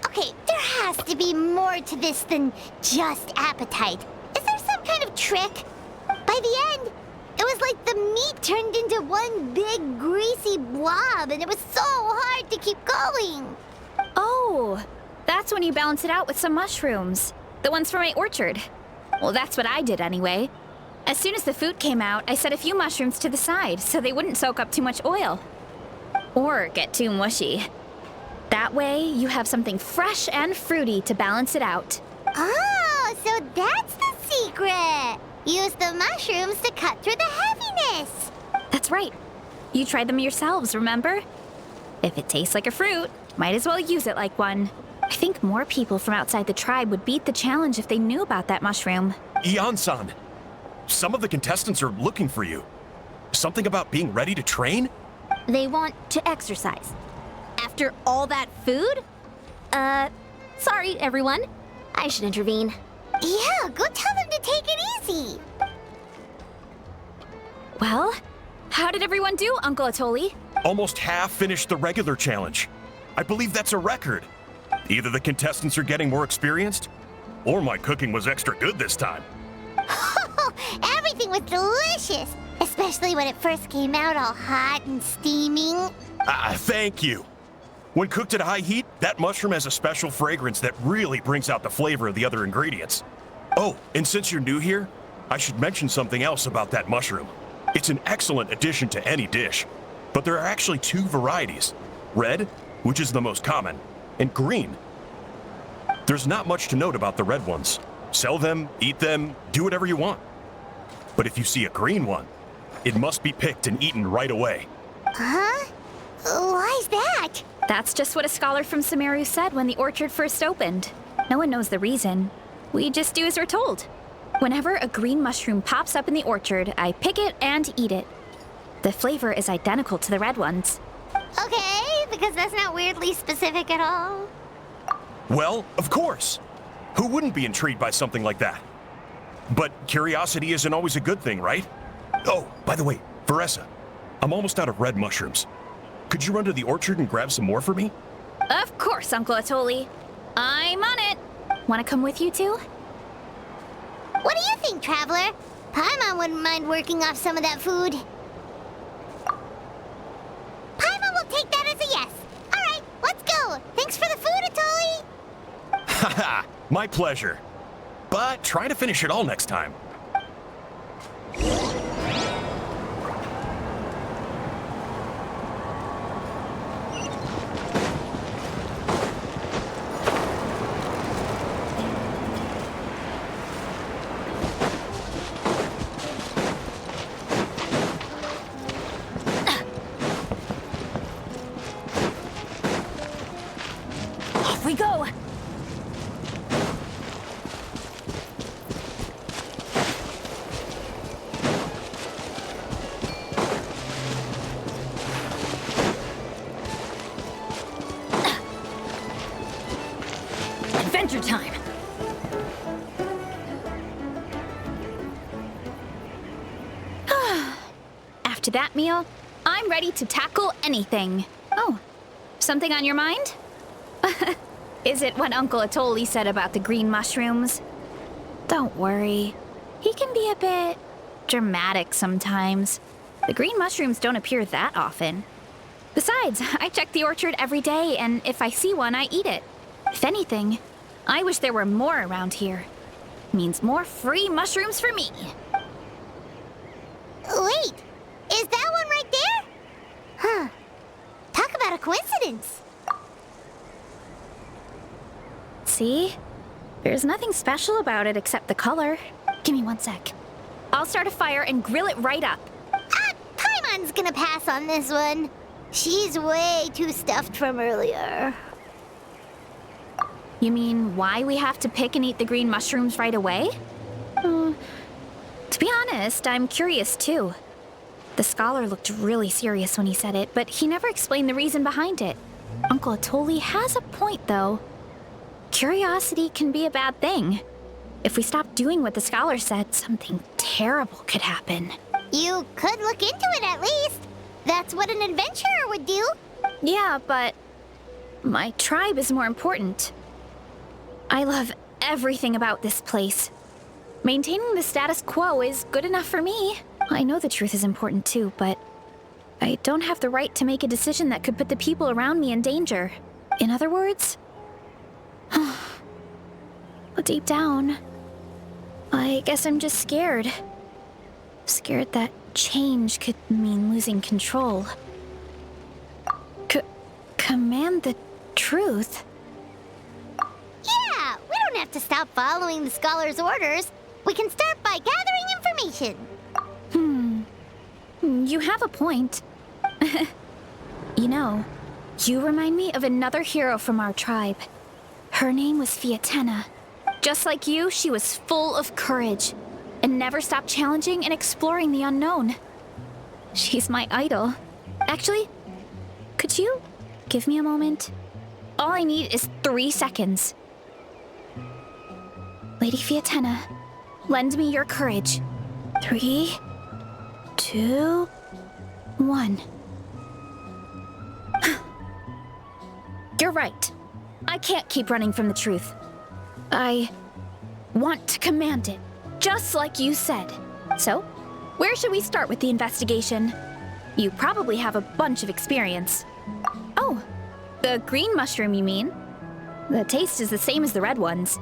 Speaker 2: Okay, there has to be more to this than just appetite. Is there some kind of trick? By the end, it was like the meat turned into one big greasy blob and it was so hard to keep going.
Speaker 1: Oh, that's when you balance it out with some mushrooms. The ones from my orchard. Well, that's what I did anyway. As soon as the food came out, I set a few mushrooms to the side so they wouldn't soak up too much oil. Or get too mushy. That way, you have something fresh and fruity to balance it out.
Speaker 2: Oh, so that's the secret. Use the mushrooms to cut through the heaviness.
Speaker 1: That's right. You tried them yourselves, remember? If it tastes like a fruit, might as well use it like one. I think more people from outside the tribe would beat the challenge if they knew about that mushroom.
Speaker 6: Yan-san, some of the contestants are looking for you. Something about being ready to train?
Speaker 4: They want to exercise. After all that food? Sorry, everyone. I should intervene.
Speaker 2: Yeah, go tell them to take it easy.
Speaker 1: Well, how did everyone do, Uncle Atoli?
Speaker 6: Almost half finished the regular challenge. I believe that's a record. Either the contestants are getting more experienced, or my cooking was extra good this time.
Speaker 2: Everything was delicious, especially when it first came out all hot and steaming.
Speaker 6: Thank you. When cooked at high heat, that mushroom has a special fragrance that really brings out the flavor of the other ingredients. Oh, and since you're new here, I should mention something else about that mushroom. It's an excellent addition to any dish, but there are actually two varieties. Red, which is the most common, and green. There's not much to note about the red ones. Sell them, eat them, do whatever you want. But if you see a green one, it must be picked and eaten right away.
Speaker 2: Huh? Why's that?
Speaker 1: That's just what a scholar from Sumeru said when the orchard first opened. No one knows the reason. We just do as we're told. Whenever a green mushroom pops up in the orchard, I pick it and eat it. The flavor is identical to the red ones.
Speaker 2: Okay, because that's not weirdly specific at all.
Speaker 6: Well, of course. Who wouldn't be intrigued by something like that? But curiosity isn't always a good thing, right? Oh, by the way, Varesa, I'm almost out of red mushrooms. Could you run to the orchard and grab some more for me?
Speaker 1: Of course, Uncle Atoli. I'm on it. Want to come with you too?
Speaker 2: What do you think, Traveler? Paimon wouldn't mind working off some of that food. Paimon will take that as a yes. All right, let's go. Thanks for the food, Atoli.
Speaker 6: Haha, my pleasure. But try to finish it all next time.
Speaker 1: adventure time. After that meal, I'm ready to tackle anything. Oh, something on your mind? Is it what Uncle Atoli said about the green mushrooms? Don't worry. He can be a bit dramatic sometimes. The green mushrooms don't appear that often. Besides, I check the orchard every day, and if I see one, I eat it. If anything, I wish there were more around here. Means more free mushrooms for me.
Speaker 2: Wait, is that one right there? Huh. Talk about a coincidence.
Speaker 1: See? There's nothing special about it except the color. Give me 1 sec. I'll start a fire and grill it right up.
Speaker 2: Paimon's gonna pass on this one. She's way too stuffed from earlier.
Speaker 1: You mean why we have to pick and eat the green mushrooms right away? To be honest, I'm curious too. The scholar looked really serious when he said it, but he never explained the reason behind it. Uncle Atoli has a point though. Curiosity can be a bad thing. If we stop doing what the scholar said, something terrible could happen.
Speaker 2: You could look into it at least. That's what an adventurer would do.
Speaker 1: Yeah, but my tribe is more important. I love everything about this place. Maintaining the status quo is good enough for me. I know the truth is important too, but I don't have the right to make a decision that could put the people around me in danger. In other words, but deep down, I guess I'm just scared. Scared that change could mean losing control. Command the truth?
Speaker 2: Yeah, we don't have to stop following the scholar's orders. We can start by gathering information.
Speaker 1: You have a point. You know, you remind me of another hero from our tribe. Her name was Fiatena. Just like you, she was full of courage and never stopped challenging and exploring the unknown. She's my idol. Actually, could you give me a moment? All I need is 3 seconds. Lady Fiatena, lend me your courage. 3, 2, 1. You're right. I can't keep running from the truth. I want to command it, just like you said. So, where should we start with the investigation? You probably have a bunch of experience. Oh, the green mushroom, you mean? The taste is the same as the red ones.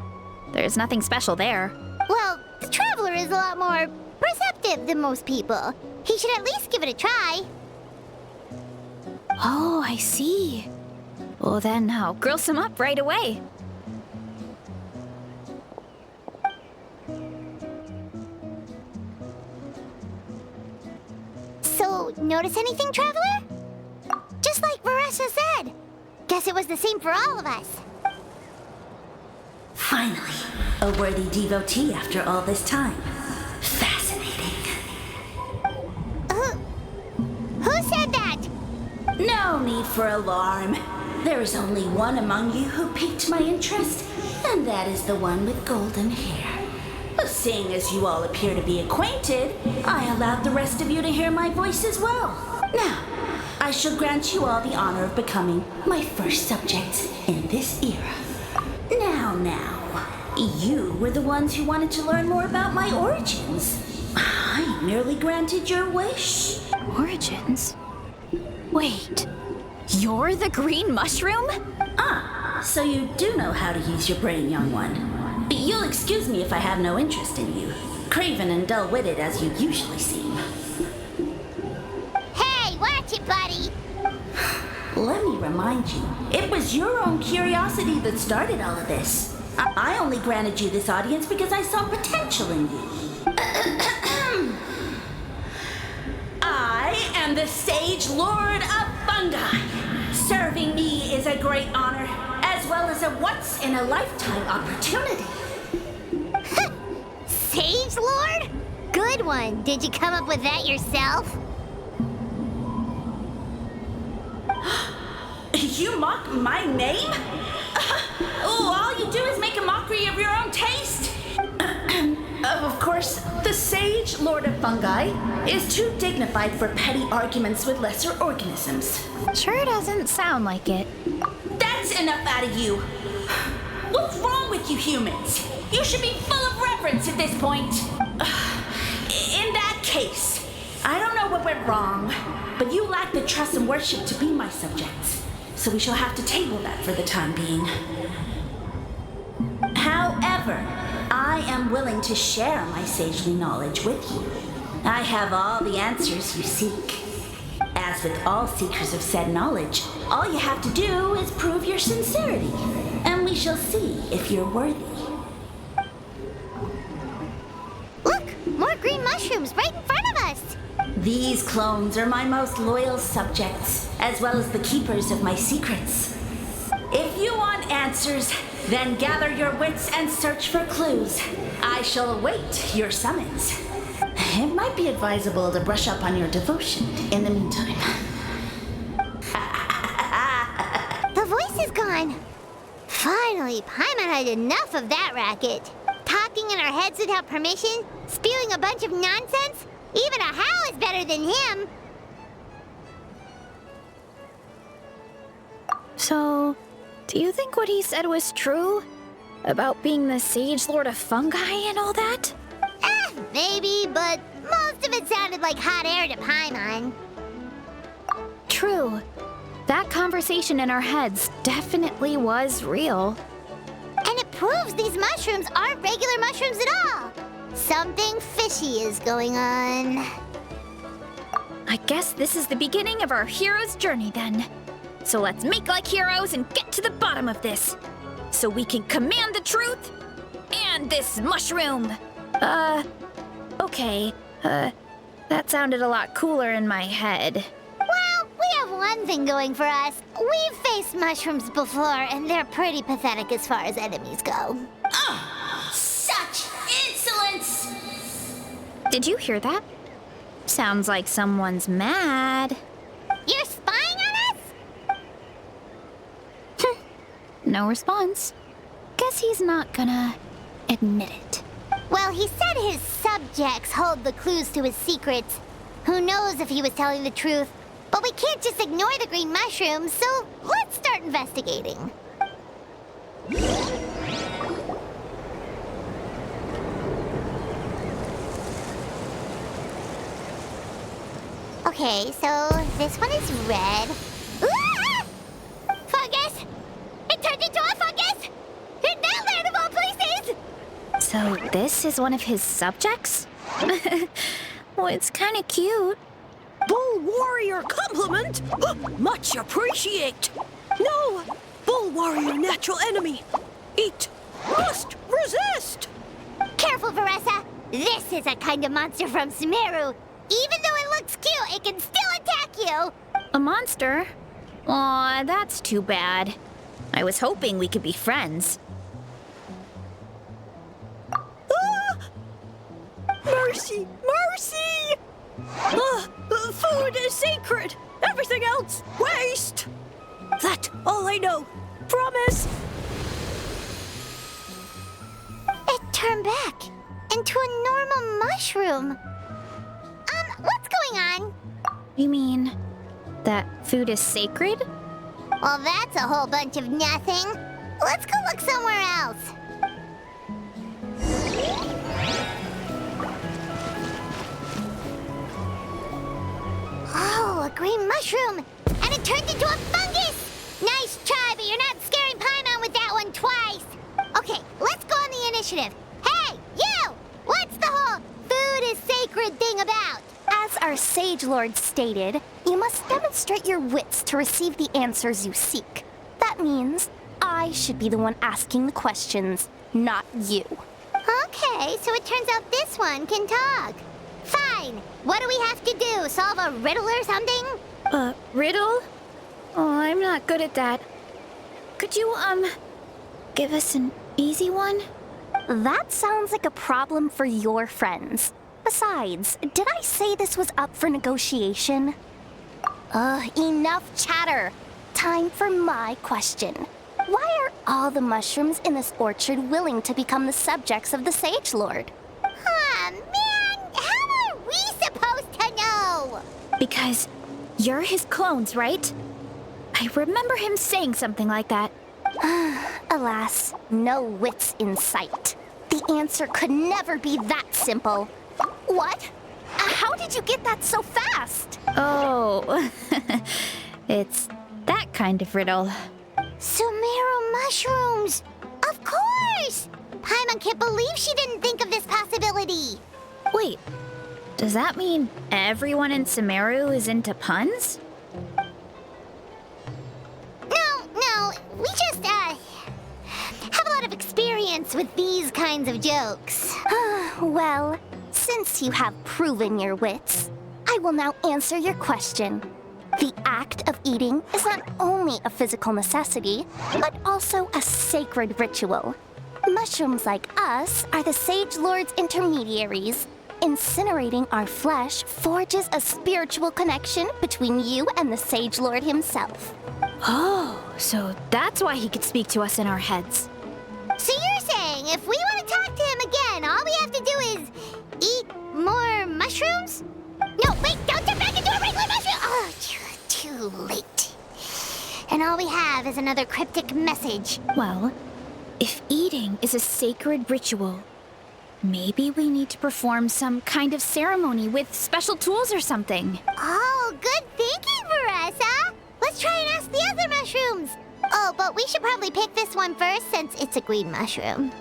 Speaker 1: There's nothing special there.
Speaker 2: Well, the traveler is a lot more perceptive than most people. He should at least give it a try.
Speaker 1: Oh, I see. Well, then I'll grill some up right away.
Speaker 2: So, notice anything, traveler? Just like Varesa said. Guess it was the same for all of us.
Speaker 8: Finally, a worthy devotee after all this time. Fascinating.
Speaker 2: Who said that?
Speaker 8: No need for alarm. There is only one among you who piqued my interest, and that is the one with golden hair. Seeing as you all appear to be acquainted, I allowed the rest of you to hear my voice as well. Now, I shall grant you all the honor of becoming my first subjects in this era. Now, you were the ones who wanted to learn more about my origins. I merely granted your wish.
Speaker 1: Origins? Wait, you're the green mushroom?
Speaker 8: Ah, so you do know how to use your brain, young one. You'll excuse me if I have no interest in you, craven and dull-witted as you usually seem.
Speaker 2: Hey, watch it, buddy.
Speaker 8: Let me remind you, it was your own curiosity that started all of this. I only granted you this audience because I saw potential in you. I am the Sage Lord of Fungi. Serving me is a great honor, as well as a once-in-a-lifetime opportunity.
Speaker 2: Sage Lord? Good one. Did you come up with that yourself?
Speaker 8: You mock my name? Oh, all All you do is make a mockery of your own taste. Of course, the sage Lord of Fungi is too dignified for petty arguments with lesser organisms.
Speaker 1: Sure doesn't sound like it.
Speaker 8: That's enough out of you. What's wrong with you humans? You should be full of reverence at this point. In that case, I don't know what went wrong, but you lack the trust and worship to be my subjects. So we shall have to table that for the time being. However, I am willing to share my sagely knowledge with you. I have all the answers you seek. As with all seekers of said knowledge, all you have to do is prove your sincerity, and we shall see if you're worthy.
Speaker 2: Look! More green mushrooms right in front of us!
Speaker 8: These clones are my most loyal subjects, as well as the keepers of my secrets. If you want answers, then gather your wits and search for clues. I shall await your summons. It might be advisable to brush up on your devotion in the meantime.
Speaker 2: The voice is gone. Finally, Paimon had enough of that racket. Talking in our heads without permission, spewing a bunch of nonsense. Even a How is better than him.
Speaker 1: So, do you think what he said was true? About being the Sage Lord of Fungi and all that?
Speaker 2: Maybe, but most of it sounded like hot air to Paimon.
Speaker 1: True. That conversation in our heads definitely was real.
Speaker 2: And it proves these mushrooms aren't regular mushrooms at all. Something fishy is going on.
Speaker 1: I guess this is the beginning of our hero's journey then. So let's make like heroes and get to the bottom of this. So we can command the truth and this mushroom. Okay. That sounded a lot cooler in my head.
Speaker 2: Well, we have one thing going for us. We've faced mushrooms before, and they're pretty pathetic as far as enemies go.
Speaker 8: Such insolence!
Speaker 1: Did you hear that? Sounds like someone's mad.
Speaker 2: You're spying on us?
Speaker 1: No response. Guess he's not gonna admit it.
Speaker 2: Well, he said his subjects hold the clues to his secrets. Who knows if he was telling the truth? But we can't just ignore the green mushrooms, so let's start investigating. Okay, so this one is red. Ah! Fungus! It turned into a fungus! In Natlan of all places!
Speaker 1: So this is one of his subjects? Well, it's kind of cute.
Speaker 3: Bull warrior compliment? Much appreciate. No, bull warrior natural enemy. Eat, must resist.
Speaker 2: Careful, Varesa! This is a kind of monster from Sumeru. Even though it looks cute, it can still attack you!
Speaker 1: A monster? Aw, that's too bad. I was hoping we could be friends.
Speaker 3: Mercy, mercy! Food is sacred. Everything else, waste. That all I know. Promise.
Speaker 2: It turned back into a normal mushroom. What's going on?
Speaker 1: You mean that food is sacred?
Speaker 2: Well, that's a whole bunch of nothing. Let's go look somewhere else. Oh, a green mushroom! And it turned into a fungus! Nice try, but you're not scaring Paimon with that one twice! Okay, let's go on the initiative. Hey, you! What's the whole food is sacred thing about?
Speaker 4: As our Sage Lord stated, you must demonstrate your wits to receive the answers you seek. That means I should be the one asking the questions, not you.
Speaker 2: Okay, so it turns out this one can talk. Fine. What do we have to do? Solve a riddle or something?
Speaker 1: Riddle? Oh, I'm not good at that. Could you, give us an easy one?
Speaker 4: That sounds like a problem for your friends. Besides, did I say this was up for negotiation? Enough chatter. Time for my question. Why are all the mushrooms in this orchard willing to become the subjects of the Sage Lord?
Speaker 2: Aw, man! How are we supposed to know?
Speaker 1: Because you're his clones, right? I remember him saying something like that.
Speaker 4: Alas, no wits in sight. The answer could never be that simple. What? How did you get that so fast?
Speaker 1: Oh, it's that kind of riddle.
Speaker 2: Sumeru mushrooms! Of course! Paimon can't believe she didn't think of this possibility.
Speaker 1: Wait, does that mean everyone in Sumeru is into puns?
Speaker 2: No, we just, have a lot of experience with these kinds of jokes.
Speaker 4: Well, since you have proven your wits, I will now answer your question. The act of eating is not only a physical necessity, but also a sacred ritual. Mushrooms like us are the Sage Lord's intermediaries. Incinerating our flesh forges a spiritual connection between you and the Sage Lord himself.
Speaker 1: Oh, so that's why he could speak to us in our heads.
Speaker 2: So you're saying if we want to talk to him again, all we have to do is eat more mushrooms? No, wait, don't turn back into a regular mushroom! Oh, too late. And all we have is another cryptic message.
Speaker 1: Well, if eating is a sacred ritual, maybe we need to perform some kind of ceremony with special tools or something.
Speaker 2: Oh, good thinking, Varesa! Let's try and ask the other mushrooms. Oh, but we should probably pick this one first since it's a green mushroom.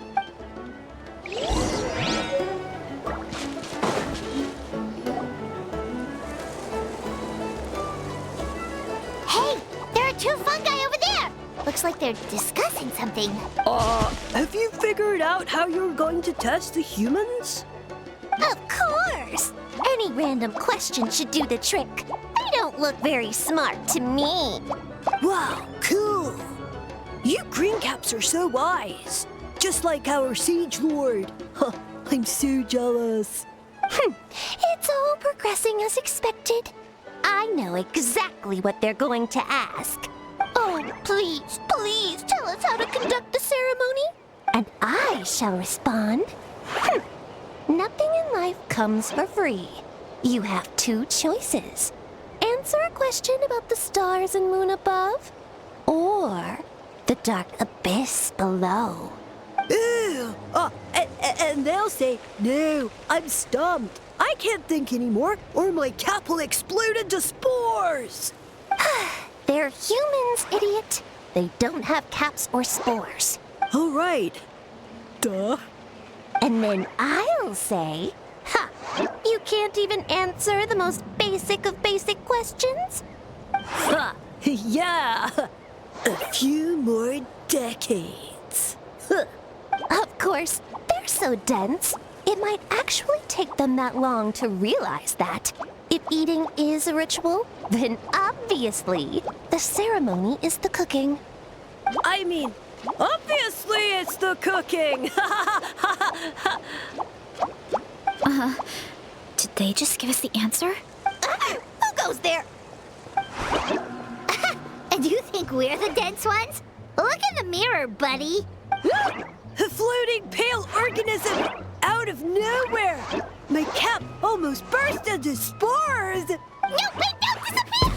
Speaker 2: Hey, there are two fungi over there. Looks like they're discussing something.
Speaker 3: Have you figured out how you're going to test the humans?
Speaker 4: Of course! Any random question should do the trick. They don't look very smart to me.
Speaker 3: Wow, cool! You green caps are so wise. Just like our Siege Lord. Huh, I'm so jealous.
Speaker 4: It's all progressing as expected. I know exactly what they're going to ask. Oh, please, please tell us how to conduct the ceremony, and I shall respond. Nothing in life comes for free. You have two choices. Answer a question about the stars and moon above, or the dark abyss below.
Speaker 3: Ew! And they'll say, no, I'm stumped. I can't think anymore, or my cap will explode into spores.
Speaker 4: They're humans, idiot. They don't have caps or spores.
Speaker 3: All right. Duh.
Speaker 4: And then I'll say, ha! You can't even answer the most basic of basic questions?
Speaker 3: Ha! Yeah! A few more decades.
Speaker 4: Of course, they're so dense, it might actually take them that long to realize that. If eating is a ritual, then obviously the ceremony is the cooking.
Speaker 3: I mean, obviously it's the cooking!
Speaker 1: Did they just give us the answer?
Speaker 4: Who goes there?
Speaker 2: And you think we're the dense ones? Look in the mirror, buddy.
Speaker 3: A floating pale organism out of nowhere! My cap almost burst into spores!
Speaker 2: No, wait, don't disappear!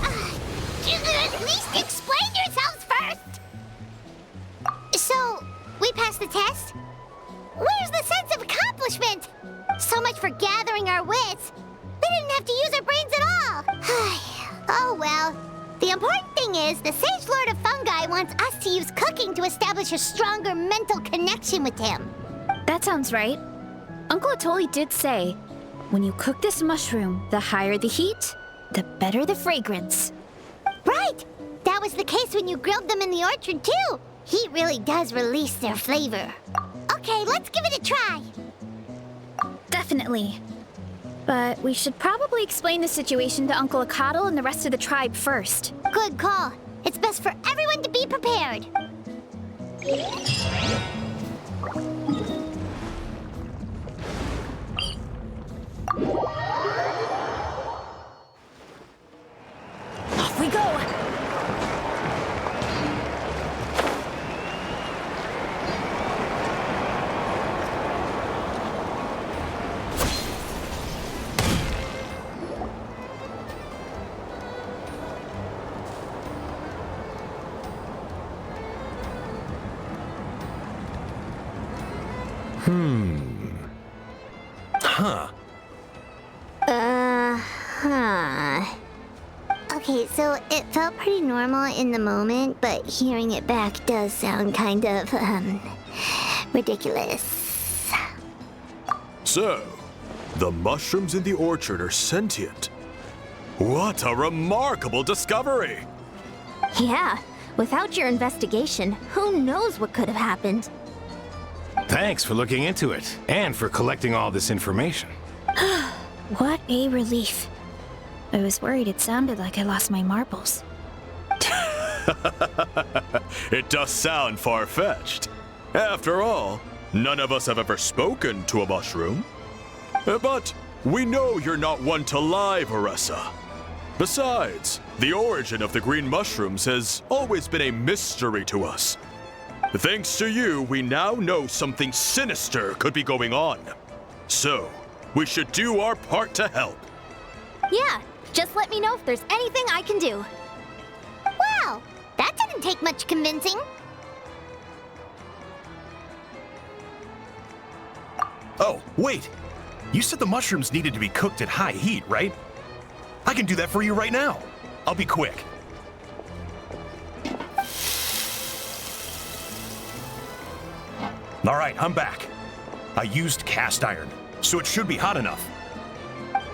Speaker 2: At least explain yourselves first! So, we passed the test? Where's the sense of accomplishment? So much for gathering our wits. We didn't have to use our brains at all. Oh well. The important thing is the Sage Lord of Fungi wants us to use cooking to establish a stronger mental connection with him.
Speaker 1: That sounds right. Uncle Atoli did say, when you cook this mushroom, the higher the heat, the better the fragrance.
Speaker 2: Right! That was the case when you grilled them in the orchard too. Heat really does release their flavor. Okay, let's give it a try.
Speaker 1: Definitely. But we should probably explain the situation to Uncle Akatl and the rest of the tribe first.
Speaker 2: Good call. It's best for everyone to be prepared.
Speaker 3: Off we go!
Speaker 6: Huh.
Speaker 2: Okay, so it felt pretty normal in the moment, but hearing it back does sound kind of, ridiculous.
Speaker 5: So, the mushrooms in the orchard are sentient. What a remarkable discovery!
Speaker 4: Yeah, without your investigation, who knows what could have happened?
Speaker 9: Thanks for looking into it, and for collecting all this information.
Speaker 1: What a relief. I was worried it sounded like I lost my marbles.
Speaker 5: It does sound far-fetched. After all, none of us have ever spoken to a mushroom. But we know you're not one to lie, Varesa. Besides, the origin of the green mushrooms has always been a mystery to us. Thanks to you, we now know something sinister could be going on. So, we should do our part to help.
Speaker 4: Yeah, just let me know if there's anything I can do.
Speaker 2: Wow, that didn't take much convincing.
Speaker 6: Oh, wait! You said the mushrooms needed to be cooked at high heat, right? I can do that for you right now. I'll be quick. All right, I'm back. I used cast iron, so it should be hot enough.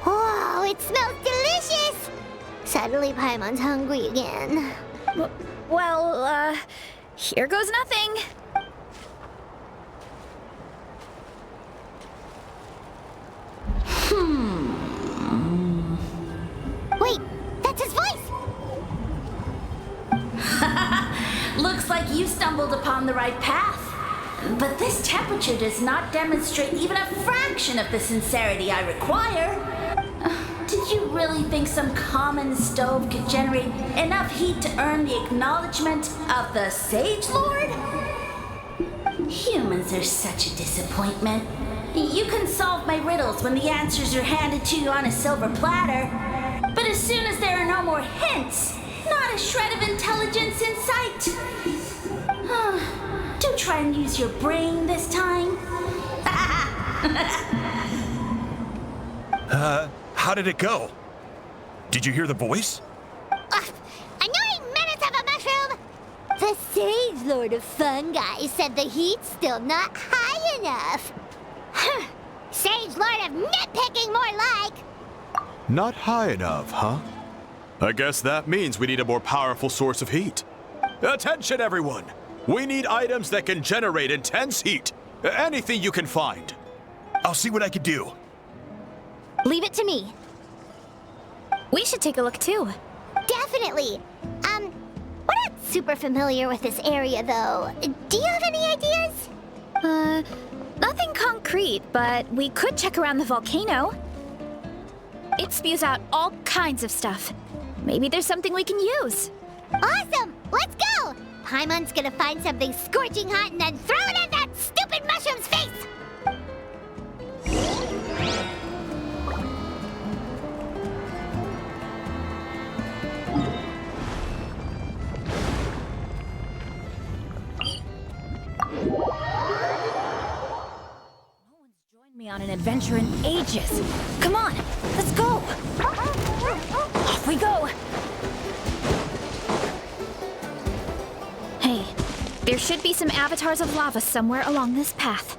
Speaker 2: Whoa, it smells delicious! Suddenly Paimon's hungry again.
Speaker 1: Well, here goes nothing.
Speaker 2: Wait, that's his voice!
Speaker 8: Looks like you stumbled upon the right path. But this temperature does not demonstrate even a fraction of the sincerity I require. Did you really think some common stove could generate enough heat to earn the acknowledgement of the Sage Lord? Humans are such a disappointment. You can solve my riddles when the answers are handed to you on a silver platter. But as soon as there are no more hints, not a shred of intelligence in sight. Do try and use your brain this time.
Speaker 6: How did it go? Did you hear the voice?
Speaker 2: Annoying menace of a mushroom! The Sage Lord of Fungi said the heat's still not high enough. Sage Lord of nitpicking, more like!
Speaker 5: Not high enough, huh? I guess that means we need a more powerful source of heat. Attention, everyone! We need items that can generate intense heat. Anything you can find.
Speaker 6: I'll see what I can do.
Speaker 4: Leave it to me.
Speaker 1: We should take a look too.
Speaker 2: Definitely. We're not super familiar with this area, though. Do you have any ideas?
Speaker 1: Nothing concrete, but we could check around the volcano. It spews out all kinds of stuff. Maybe there's something we can use.
Speaker 2: Awesome! Let's go! Paimon's gonna find something scorching hot and then throw it at that stupid mushroom's face!
Speaker 1: Me on an adventure in ages. Come on, let's go. Off we go. Hey, there should be some avatars of lava somewhere along this path.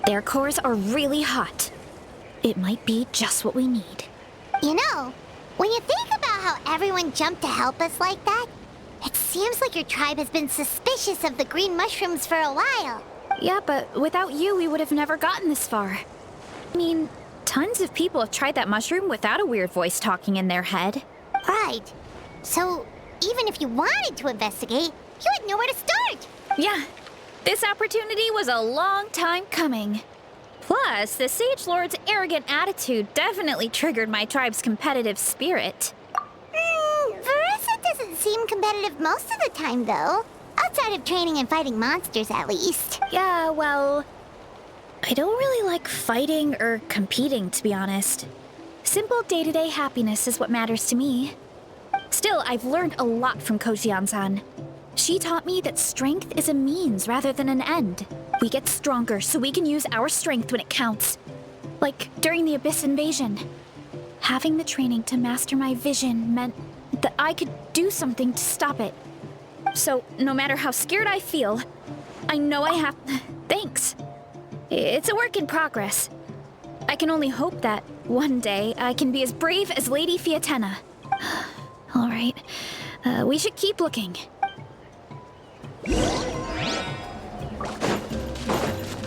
Speaker 1: Their cores are really hot. It might be just what we need.
Speaker 2: You know, when you think about how everyone jumped to help us like that, it seems like your tribe has been suspicious of the green mushrooms for a while.
Speaker 1: Yeah, but without you, we would have never gotten this far. I mean, tons of people have tried that mushroom without a weird voice talking in their head.
Speaker 2: Right. So, even if you wanted to investigate, you would know where to start.
Speaker 1: Yeah, this opportunity was a long time coming. Plus, the Sage Lord's arrogant attitude definitely triggered my tribe's competitive spirit.
Speaker 2: Varesa doesn't seem competitive most of the time, though. Outside of training and fighting monsters, at least.
Speaker 1: Yeah, well, I don't really like fighting or competing, to be honest. Simple day-to-day happiness is what matters to me. Still, I've learned a lot from Kojian-san. She taught me that strength is a means rather than an end. We get stronger so we can use our strength when it counts. Like during the Abyss invasion. Having the training to master my vision meant that I could do something to stop it. So, no matter how scared I feel, I know I have... Thanks. It's a work in progress. I can only hope that one day I can be as brave as Lady Fiatenna. All right, we should keep looking.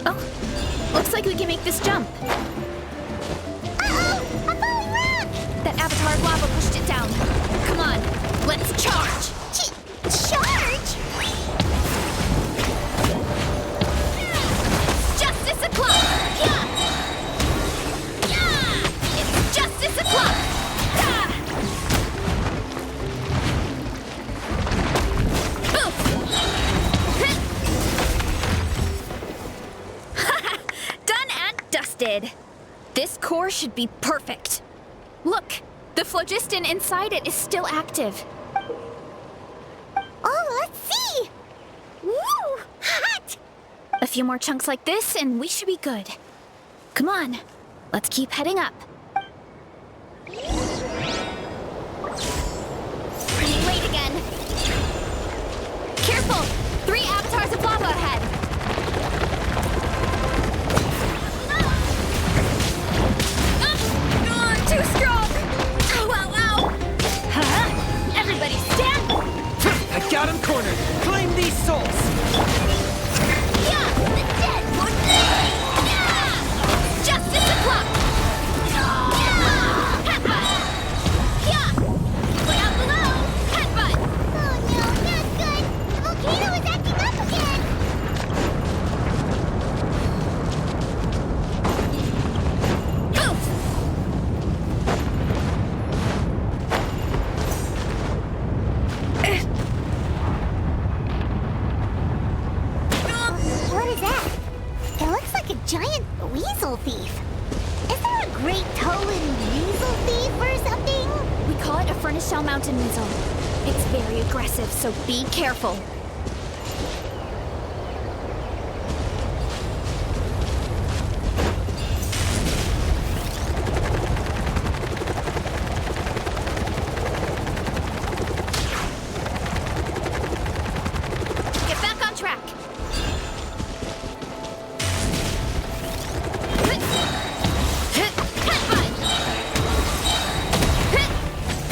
Speaker 1: Oh, looks like we can make this jump.
Speaker 2: Uh-oh! A falling rock!
Speaker 1: That avatar of lava pushed it down. Come on, let's charge!
Speaker 2: Charge?
Speaker 1: Justice o'clock! Yeah! Yeah! It's justice o'clock! Ah! Done and dusted. This core should be perfect. Look, the phlogiston inside it is still active.
Speaker 2: Oh, let's see! Woo! Hot!
Speaker 1: A few more chunks like this and we should be good. Come on, let's keep heading up. Running late again. Careful! 3 avatars of lava ahead. Too strong! Ow, ow, ow! Huh? Everybody stand!
Speaker 3: I got him cornered. Claim these souls.
Speaker 1: Yeah! The dead one! Yeah! Justice o'clock! Yeah! Headbutt! Yeah! Way out below! Headbutt!
Speaker 2: Oh no, not good! The volcano is acting up again!
Speaker 1: Oof!
Speaker 2: What is that? It looks like a giant weasel thief. Is there a great toe-in weasel thief or something?
Speaker 1: We call it a Furnace Shell Mountain Weasel. It's very aggressive, so be careful. Get back on track.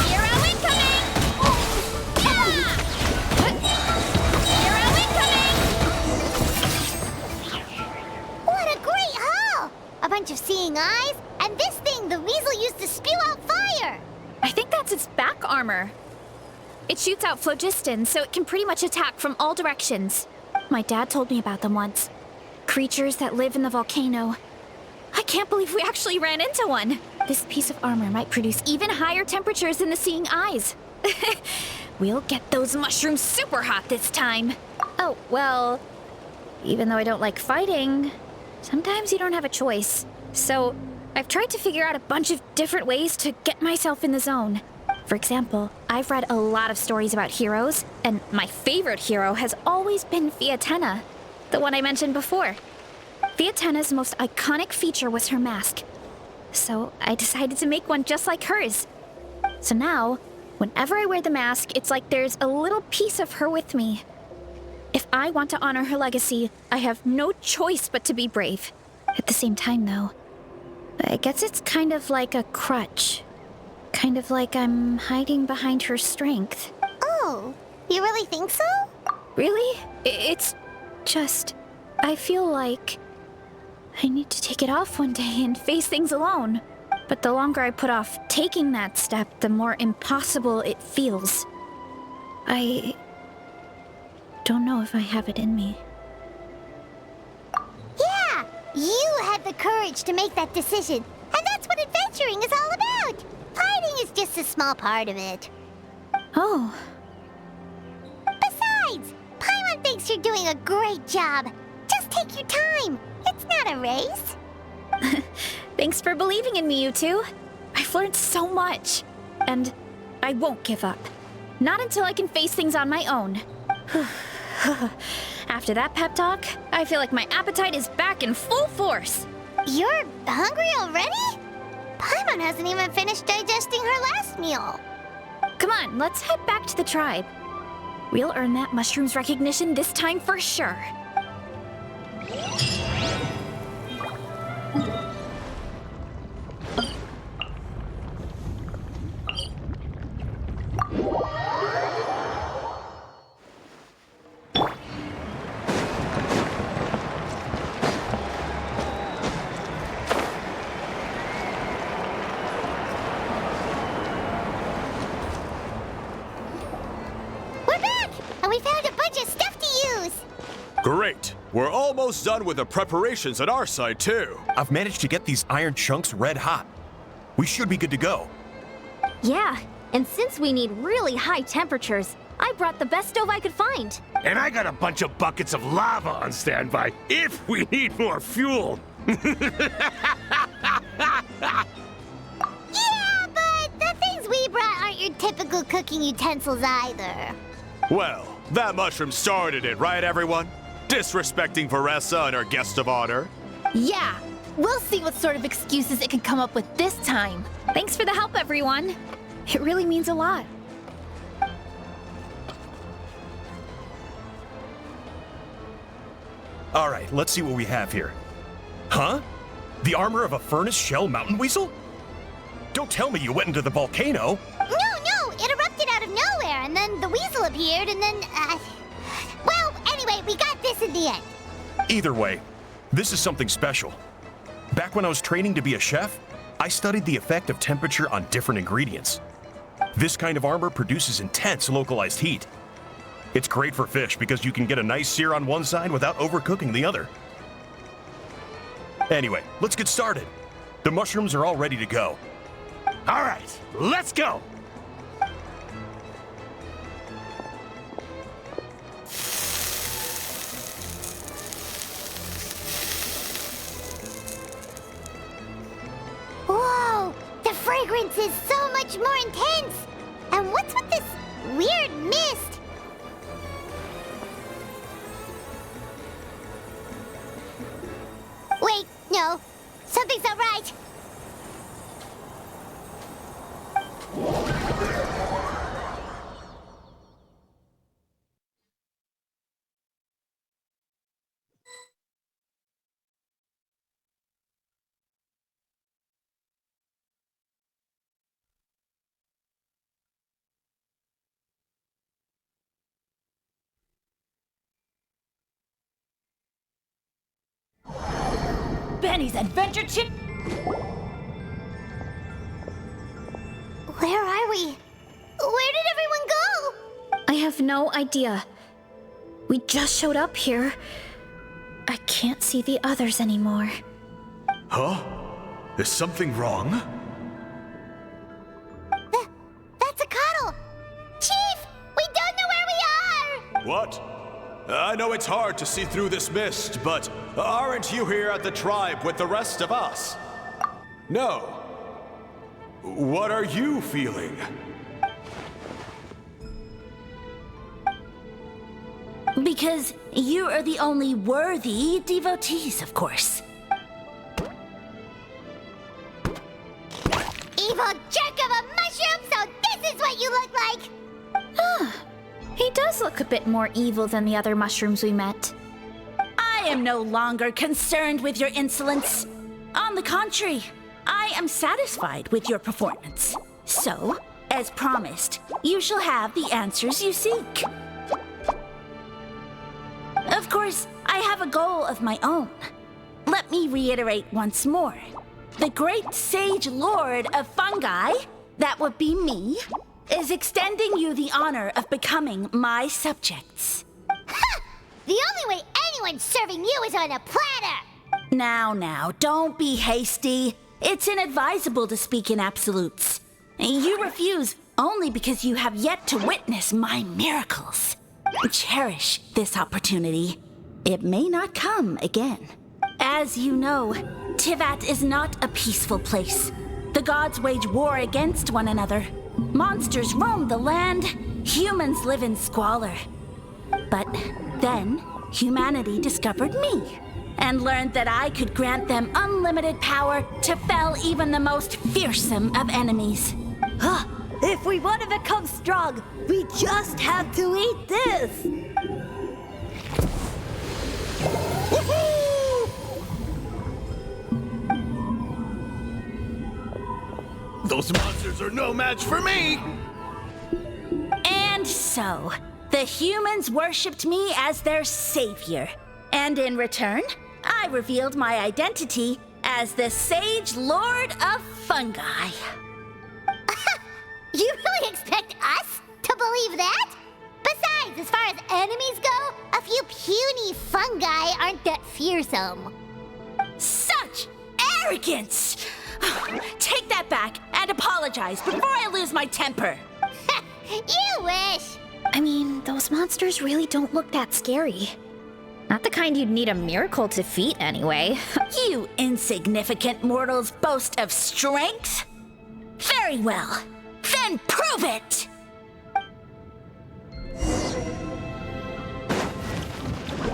Speaker 1: Hero incoming! Yeah! Hero incoming!
Speaker 2: What a great haul! A bunch of seeing eyes, and this thing the weasel used to spew out fire!
Speaker 1: I think that's its back armor. It shoots out phlogiston, so it can pretty much attack from all directions. My dad told me about them once. Creatures that live in the volcano. I can't believe we actually ran into one. This piece of armor might produce even higher temperatures than the seeing eyes. We'll get those mushrooms super hot this time. Oh, well, even though I don't like fighting, sometimes you don't have a choice. So I've tried to figure out a bunch of different ways to get myself in the zone. For example, I've read a lot of stories about heroes, and my favorite hero has always been Fiatenna, the one I mentioned before. Fiatenna's most iconic feature was her mask. So I decided to make one just like hers. So now, whenever I wear the mask, it's like there's a little piece of her with me. If I want to honor her legacy, I have no choice but to be brave. At the same time, though, I guess it's kind of like a crutch. Kind of like I'm hiding behind her strength.
Speaker 2: Oh, you really think so?
Speaker 1: Really? It's just... I feel like I need to take it off one day and face things alone. But the longer I put off taking that step, the more impossible it feels. I don't know if I have it in me.
Speaker 2: Yeah, you had the courage to make that decision. And that's what adventuring is all about. Fighting is just a small part of it.
Speaker 1: Oh,
Speaker 2: Besides, Paimon thinks you're doing a great job. Just take your time. It's not a race.
Speaker 1: thanks for believing in me, you two. I've learned so much. And I won't give up. Not until I can face things on my own. After that pep talk, I feel like my appetite is back in full force.
Speaker 2: You're hungry already? Paimon hasn't even finished digesting her last meal.
Speaker 1: Come on, let's head back to the tribe. We'll earn that mushroom's recognition this time for sure.
Speaker 2: We're back! And we found a bunch of stuff to use!
Speaker 5: Great! We're almost done with the preparations at our side, too.
Speaker 6: I've managed to get these iron chunks red hot. We should be good to go.
Speaker 4: Yeah, and since we need really high temperatures, I brought the best stove I could find.
Speaker 9: And I got a bunch of buckets of lava on standby if we need more fuel.
Speaker 2: Yeah, but the things we brought aren't your typical cooking utensils either.
Speaker 5: Well, that mushroom started it, right, everyone? Disrespecting Varesa and her guest of honor.
Speaker 10: Yeah, we'll see what sort of excuses it can come up with this time.
Speaker 1: Thanks for the help, everyone. It really means a lot.
Speaker 6: All right, let's see what we have here. Huh? The armor of a furnace shell mountain weasel? Don't tell me you went into the volcano.
Speaker 2: No, it erupted out of nowhere, and then the weasel appeared, and then, well, anyway, we got this in the end.
Speaker 6: Either way, this is something special. Back when I was training to be a chef, I studied the effect of temperature on different ingredients. This kind of armor produces intense localized heat. It's great for fish because you can get a nice sear on one side without overcooking the other. Anyway, let's get started. The mushrooms are all ready to go.
Speaker 9: All right, let's go.
Speaker 2: Whoa, the fragrance is so much more intense. And what's with this weird mist? Wait, no, something's not right.
Speaker 8: Benny's adventure chip.
Speaker 2: Where are we? Where did everyone go?
Speaker 1: I have no idea. We just showed up here. I can't see the others anymore.
Speaker 5: Huh? Is something wrong?
Speaker 2: That's a cuddle. Chief, we don't know where we are.
Speaker 5: What? I know it's hard to see through this mist, but aren't you here at the tribe with the rest of us? No. What are you feeling?
Speaker 8: Because you are the only worthy devotees, of course.
Speaker 2: Evil jerk of a mushroom, so this is what you look like.
Speaker 1: He does look a bit more evil than the other mushrooms we met.
Speaker 8: I am no longer concerned with your insolence. On the contrary, I am satisfied with your performance. So, as promised, you shall have the answers you seek. Of course, I have a goal of my own. Let me reiterate once more. The great sage lord of fungi, that would be me, is extending you the honor of becoming my subjects.
Speaker 2: Ha! The only way anyone's serving you is on a platter.
Speaker 8: Now, don't be hasty. It's inadvisable to speak in absolutes. You refuse only because you have yet to witness my miracles. Cherish this opportunity. It may not come again. As you know, Tivat is not a peaceful place. The gods wage war against one another. Monsters roam the land. Humans live in squalor. But Then, humanity discovered me and learned that I could grant them unlimited power to fell even the most fearsome of enemies.
Speaker 3: If we want to become strong, we just have to eat this!
Speaker 5: Those monsters are no match for me!
Speaker 8: And so, the humans worshipped me as their savior. And in return, I revealed my identity as the Sage Lord of Fungi.
Speaker 2: You really expect us to believe that? Besides, as far as enemies go, a few puny fungi aren't that fearsome.
Speaker 8: Such arrogance! Take that back and apologize before I lose my temper.
Speaker 2: You wish!
Speaker 1: I mean, those monsters really don't look that scary. Not the kind you'd need a miracle to defeat anyway.
Speaker 8: You insignificant mortals boast of strength? Very well. Then prove it!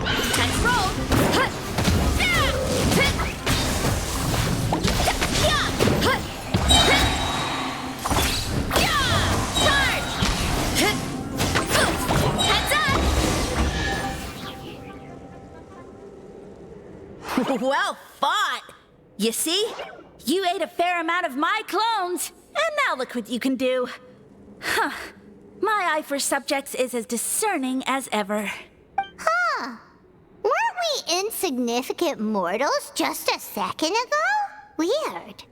Speaker 8: Let's roll! Well fought! You see? You ate a fair amount of my clones, and now look what you can do. Huh. My eye for subjects is as discerning as ever.
Speaker 2: Huh. Weren't we insignificant mortals just a second ago? Weird.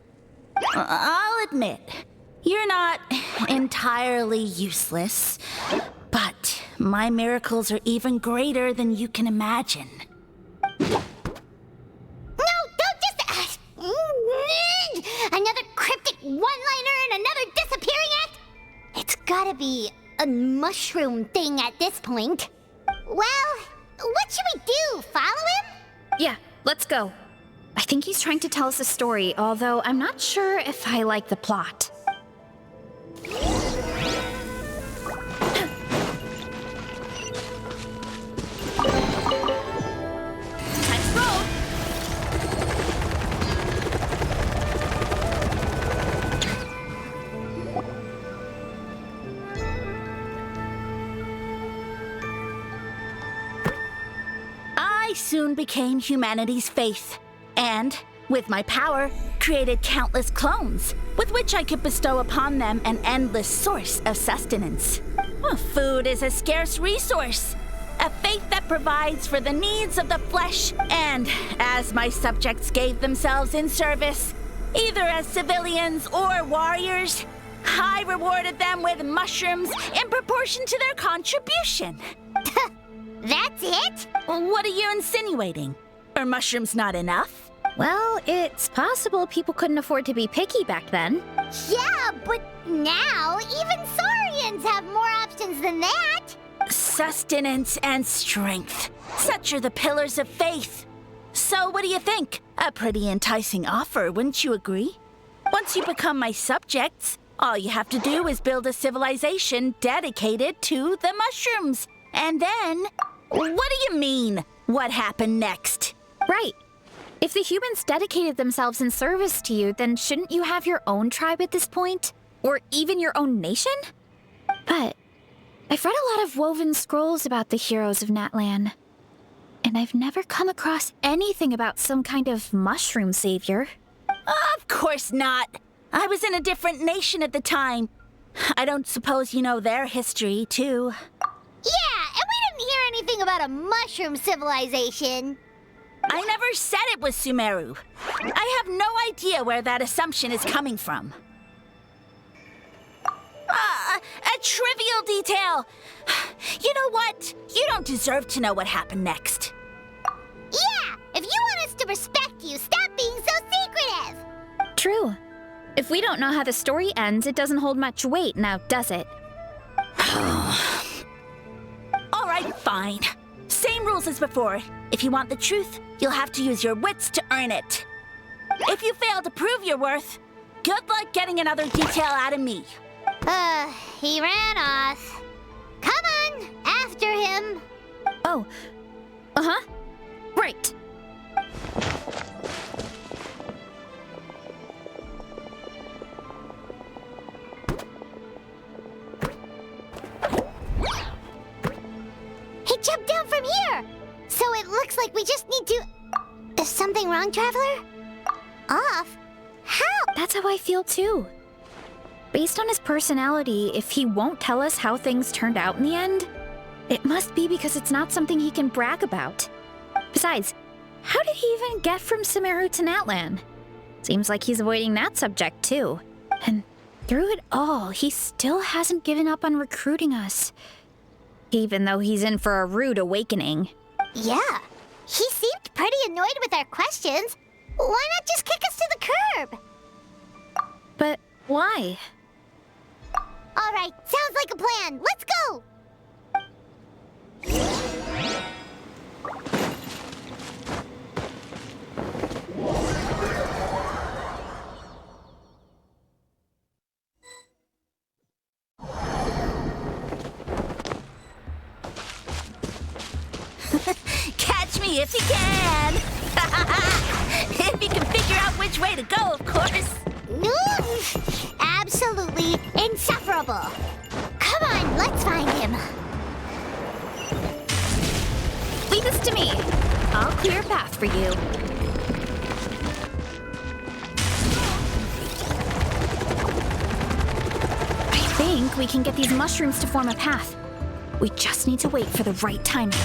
Speaker 8: I'll admit, you're not entirely useless, but my miracles are even greater than you can imagine.
Speaker 2: Another cryptic one-liner and another disappearing act? It's gotta be a mushroom thing at this point. Well, what should we do? Follow him?
Speaker 1: Yeah, let's go. I think he's trying to tell us a story, although I'm not sure if I like the plot.
Speaker 8: I soon became humanity's faith, and, with my power, created countless clones, with which I could bestow upon them an endless source of sustenance. Food is a scarce resource, a faith that provides for the needs of the flesh, and as my subjects gave themselves in service, either as civilians or warriors, I rewarded them with mushrooms in proportion to their contribution.
Speaker 2: That's it?
Speaker 8: What are you insinuating? Are mushrooms not enough?
Speaker 1: Well, it's possible people couldn't afford to be picky back then.
Speaker 2: Yeah, but now even Saurians have more options than that.
Speaker 8: Sustenance and strength. Such are the pillars of faith. So what do you think? A pretty enticing offer, wouldn't you agree? Once you become my subjects, all you have to do is build a civilization dedicated to the mushrooms. And then, what do you mean, what happened next?
Speaker 1: Right. If the humans dedicated themselves in service to you, then shouldn't you have your own tribe at this point? Or even your own nation? But I've read a lot of woven scrolls about the heroes of Natlan, and I've never come across anything about some kind of mushroom savior.
Speaker 8: Of course not. I was in a different nation at the time. I don't suppose you know their history, too.
Speaker 2: Yeah, and we didn't hear anything about a mushroom civilization.
Speaker 8: I never said it was Sumeru. I have no idea where that assumption is coming from. A trivial detail. You know what? You don't deserve to know what happened next.
Speaker 2: Yeah, if you want us to respect you, stop being so secretive.
Speaker 1: True. If we don't know how the story ends, it doesn't hold much weight now, does it?
Speaker 8: All right, fine. Same rules as before. If you want the truth, you'll have to use your wits to earn it. If you fail to prove your worth, good luck getting another detail out of me.
Speaker 2: He ran off. Come on, after him.
Speaker 1: Oh. Uh-huh. Right.
Speaker 2: He jumped down from here! So it looks like we just need to... Is something wrong, Traveler? Off? How?
Speaker 1: That's how I feel too. Based on his personality, if he won't tell us how things turned out in the end, it must be because it's not something he can brag about. Besides, how did he even get from Sumeru to Natlan? Seems like he's avoiding that subject too. And through it all, he still hasn't given up on recruiting us. Even though he's in for a rude awakening.
Speaker 2: Yeah. He seemed pretty annoyed with our questions. Why not just kick us to the curb?
Speaker 1: But why?
Speaker 2: All right, sounds like a plan. Let's go!
Speaker 8: Catch me if you can! If you can figure out which way to go, of course.
Speaker 2: Absolutely insufferable. Come on, let's find him.
Speaker 1: Leave this to me. I'll clear a path for you. I think we can get these mushrooms to form a path. We just need to wait for the right timing.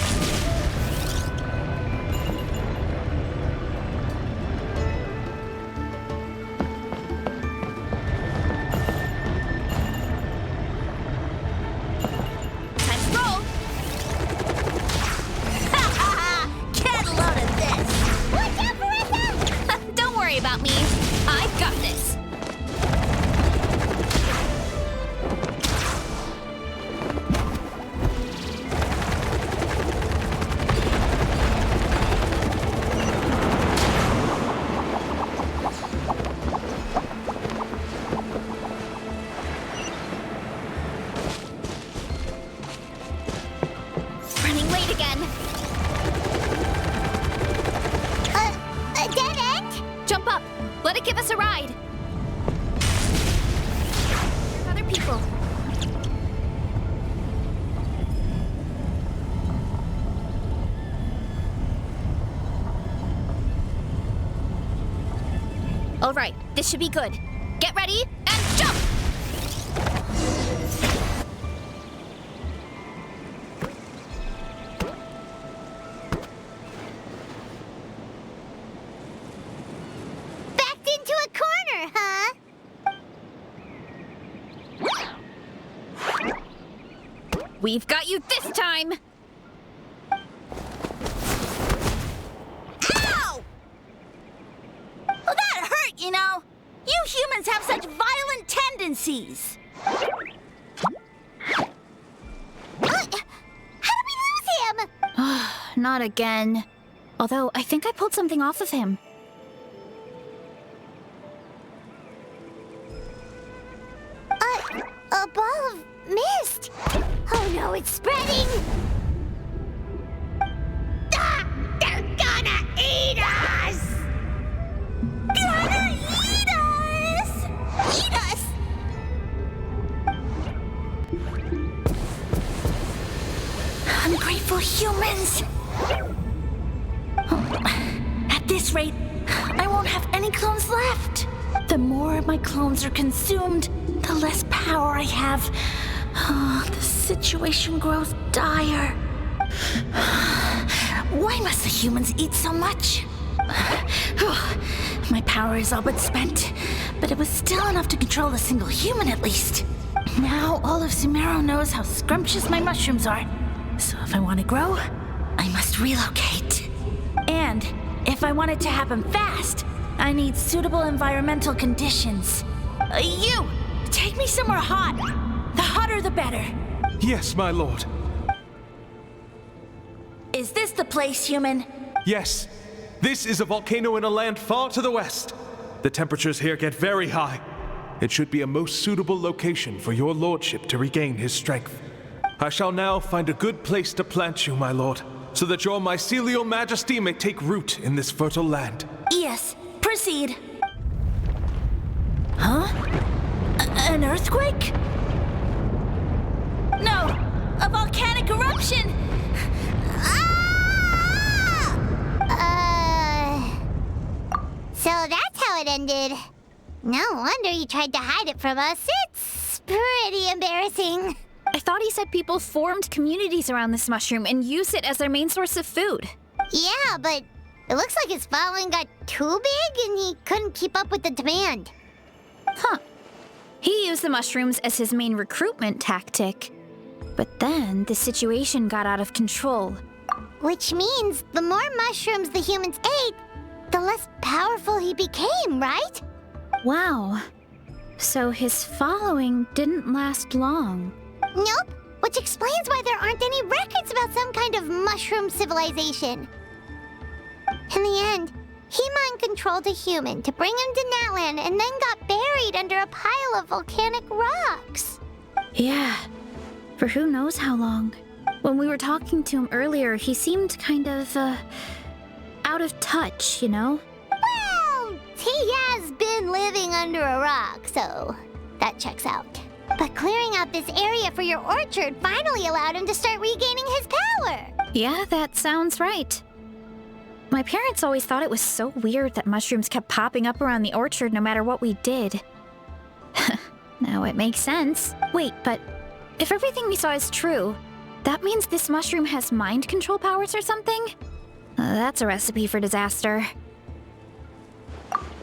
Speaker 1: About me. I've got this. Running late again.
Speaker 2: A dead end?
Speaker 1: Jump up. Let it give us a ride. There's other people. All right, this should be good. Get ready and jump! We've got you this time!
Speaker 8: Ow! Well, that hurt, you know. You humans have such violent tendencies.
Speaker 2: How did we lose him?
Speaker 1: Not again. Although, I think I pulled something off of him.
Speaker 2: A ball of mist. Oh no, it's spreading! Ah! They're gonna eat us! Gonna eat us! Eat us!
Speaker 8: Ungrateful humans! At this rate, I won't have any clones left. The more my clones are consumed, the less power I have. The situation grows dire. Why must the humans eat so much? My power is all but spent, but it was still enough to control a single human at least. Now all of Sumeru knows how scrumptious my mushrooms are. So if I want to grow, I must relocate. And if I want it to happen fast, I need suitable environmental conditions. You! Take me somewhere hot. The hotter the better.
Speaker 7: Yes, my lord.
Speaker 8: Is this the place, human?
Speaker 7: Yes. This is a volcano in a land far to the west. The temperatures here get very high. It should be a most suitable location for your lordship to regain his strength.
Speaker 11: I shall now find a good place to plant you, my lord, so that your mycelial majesty may take root in this fertile land.
Speaker 8: Yes, proceed. Huh? An earthquake? No, a volcanic eruption!
Speaker 2: So that's how it ended. No wonder he tried to hide it from us. It's pretty embarrassing.
Speaker 1: I thought he said people formed communities around this mushroom and used it as their main source of food.
Speaker 2: Yeah, but it looks like his following got too big and he couldn't keep up with the demand.
Speaker 1: Huh. He used the mushrooms as his main recruitment tactic. But then the situation got out of control.
Speaker 2: Which means the more mushrooms the humans ate, the less powerful he became, right?
Speaker 1: Wow. So his following didn't last long.
Speaker 2: Nope, which explains why there aren't any records about some kind of mushroom civilization. In the end, he mind-controlled a human to bring him to Natlan and then got buried under a pile of volcanic rocks.
Speaker 1: Yeah, for who knows how long. When we were talking to him earlier, he seemed kind of, out of touch, you know?
Speaker 2: Well, he has been living under a rock, so that checks out. But clearing out this area for your orchard finally allowed him to start regaining his power.
Speaker 1: Yeah, that sounds right. My parents always thought it was so weird that mushrooms kept popping up around the orchard no matter what we did. Now it makes sense. Wait, but if everything we saw is true, that means this mushroom has mind control powers or something? That's a recipe for disaster.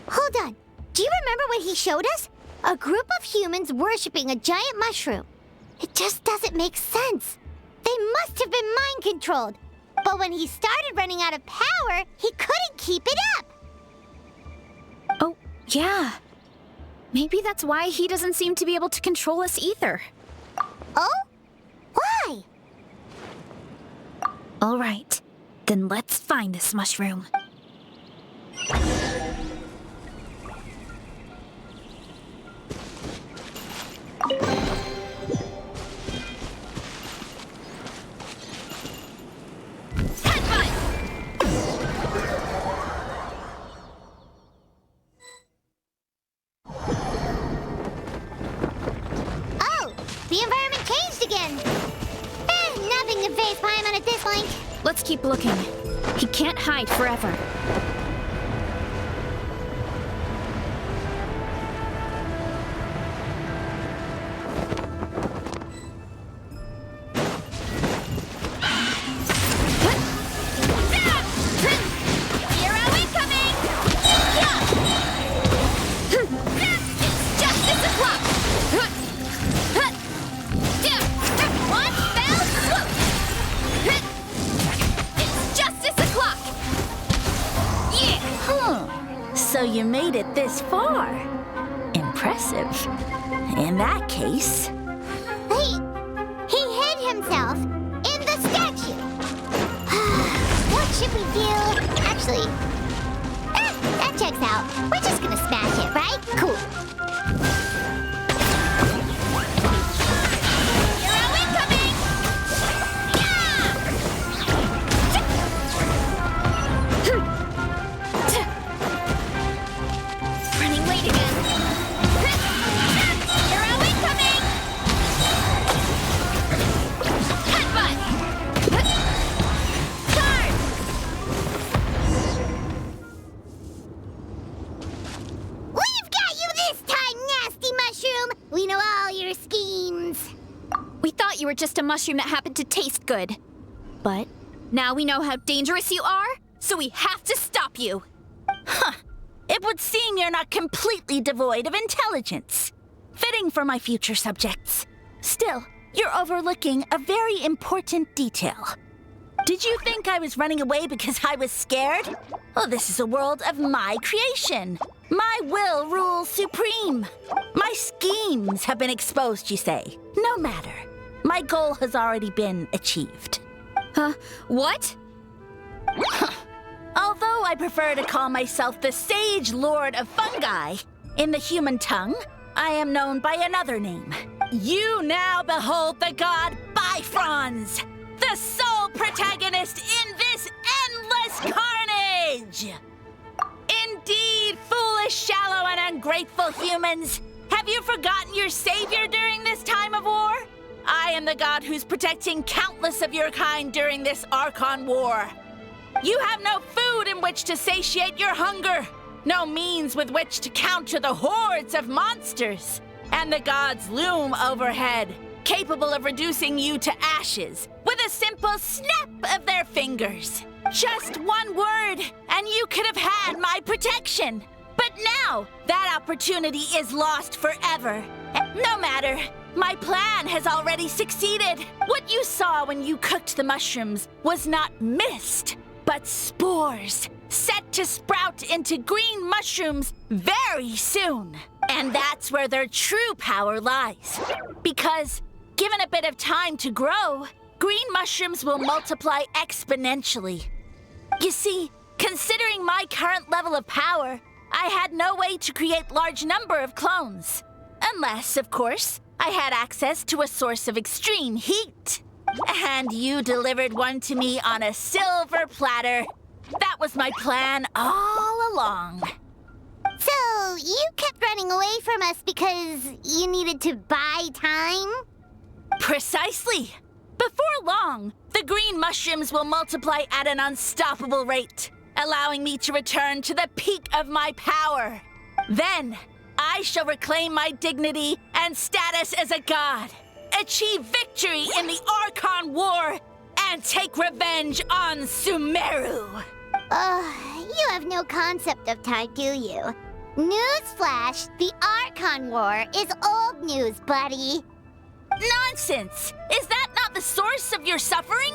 Speaker 2: Hold on. Do you remember what he showed us? A group of humans worshipping a giant mushroom. It just doesn't make sense. They must have been mind-controlled. But when he started running out of power, he couldn't keep it up.
Speaker 1: Oh, yeah. Maybe that's why he doesn't seem to be able to control us either.
Speaker 2: Oh? Why?
Speaker 1: All right. Then let's find this mushroom.
Speaker 2: The environment changed again. Nothing can face Paimon at this point.
Speaker 1: Let's keep looking. He can't hide forever.
Speaker 8: So you made it this far. Impressive. In that case...
Speaker 2: He hid himself in the statue. What should we do? Actually, that checks out. We're just gonna smash it, right? Cool. We know all your schemes.
Speaker 1: We thought you were just a mushroom that happened to taste good. But now we know how dangerous you are, so we have to stop you.
Speaker 8: Huh. It would seem you're not completely devoid of intelligence. Fitting for my future subjects. Still, you're overlooking a very important detail. Did you think I was running away because I was scared? Well, this is a world of my creation. My will rules supreme. My schemes have been exposed, you say. No matter. My goal has already been achieved.
Speaker 1: What?
Speaker 8: Although I prefer to call myself the Sage Lord of Fungi, in the human tongue, I am known by another name. You now behold the god by Franz, the sole protagonist in this endless carnage! Indeed, foolish, shallow, and ungrateful humans! Have you forgotten your savior during this time of war? I am the god who's protecting countless of your kind during this Archon war. You have no food in which to satiate your hunger, no means with which to counter the hordes of monsters, and the gods loom overhead, capable of reducing you to ashes with a simple snap of their fingers. Just one word, and you could have had my protection. But now, that opportunity is lost forever. No matter, my plan has already succeeded. What you saw when you cooked the mushrooms was not mist, but spores, set to sprout into green mushrooms very soon. And that's where their true power lies. Because, given a bit of time to grow, green mushrooms will multiply exponentially. You see, considering my current level of power, I had no way to create large number of clones. Unless, of course, I had access to a source of extreme heat. And you delivered one to me on a silver platter. That was my plan all along.
Speaker 2: So, you kept running away from us because you needed to buy time?
Speaker 8: Precisely. Before long, the green mushrooms will multiply at an unstoppable rate, allowing me to return to the peak of my power. Then, I shall reclaim my dignity and status as a god, achieve victory in the Archon War, and take revenge on Sumeru.
Speaker 2: You have no concept of time, do you? Newsflash, the Archon War is old news, buddy.
Speaker 8: Nonsense! Is that not the source of your suffering?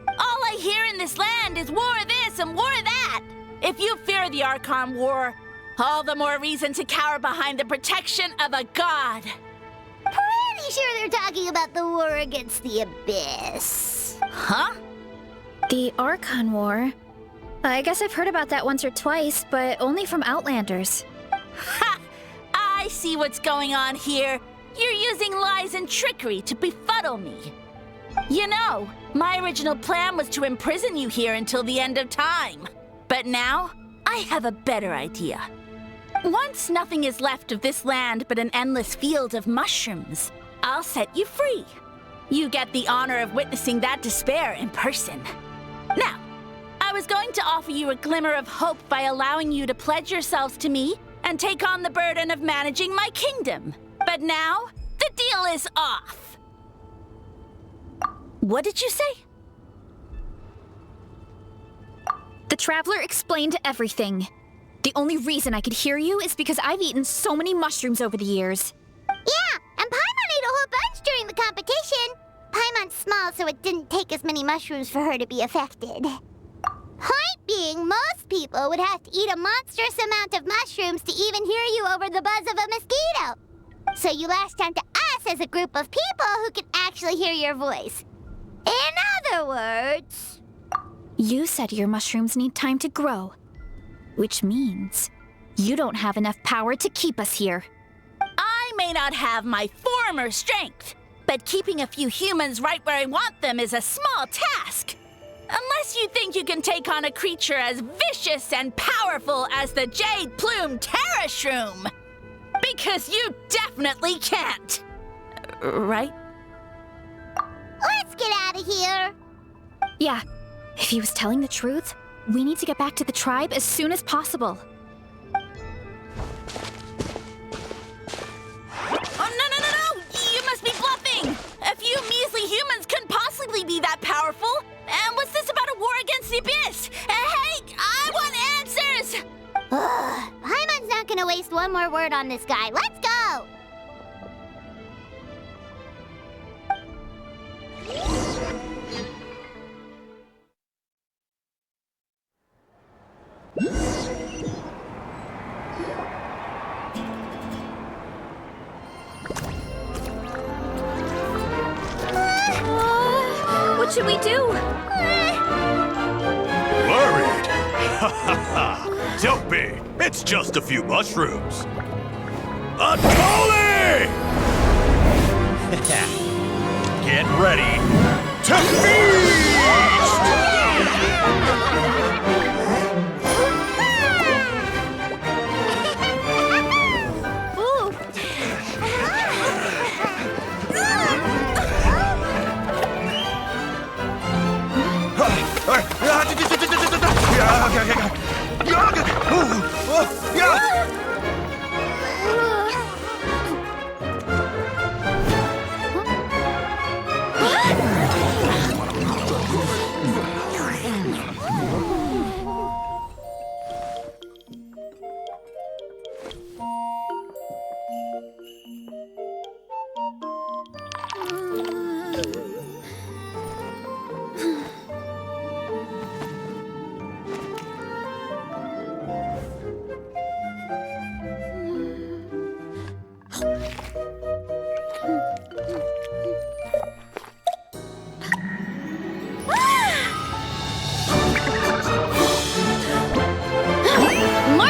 Speaker 8: All I hear in this land is war this and war that. If you fear the Archon War, all the more reason to cower behind the protection of a god.
Speaker 2: Pretty sure they're talking about the war against the Abyss.
Speaker 8: Huh?
Speaker 1: The Archon War? I guess I've heard about that once or twice, but only from Outlanders.
Speaker 8: Ha! I see what's going on here. You're using lies and trickery to befuddle me. You know, my original plan was to imprison you here until the end of time. But now, I have a better idea. Once nothing is left of this land but an endless field of mushrooms, I'll set you free. You get the honor of witnessing that despair in person. Now, I was going to offer you a glimmer of hope by allowing you to pledge yourselves to me and take on the burden of managing my kingdom. But now, the deal is off. What did you say?
Speaker 1: The Traveler explained everything. The only reason I could hear you is because I've eaten so many mushrooms over the years.
Speaker 2: Yeah, and Paimon ate a whole bunch during the competition. Paimon's small, so it didn't take as many mushrooms for her to be affected. Point being, most people would have to eat a monstrous amount of mushrooms to even hear you over the buzz of a mosquito. So you latched onto us as a group of people who can actually hear your voice. In other words...
Speaker 1: You said your mushrooms need time to grow, which means you don't have enough power to keep us here.
Speaker 8: I may not have my former strength, but keeping a few humans right where I want them is a small task. Unless you think you can take on a creature as vicious and powerful as the Jade-Plume Terrashroom. Because you definitely can't. Right?
Speaker 2: Let's get out of here.
Speaker 1: Yeah, if he was telling the truth, we need to get back to the tribe as soon as possible.
Speaker 8: Oh, no! You must be bluffing! A few measly humans couldn't possibly be that powerful. And what's this about a war against the Abyss? Hey, I want answers!
Speaker 2: Paimon's not gonna waste one more word on this guy. Let's go!
Speaker 1: What should we do?
Speaker 6: Worried? Ha ha ha! Don't be! It's just a few mushrooms! Unholy! Get ready
Speaker 4: More,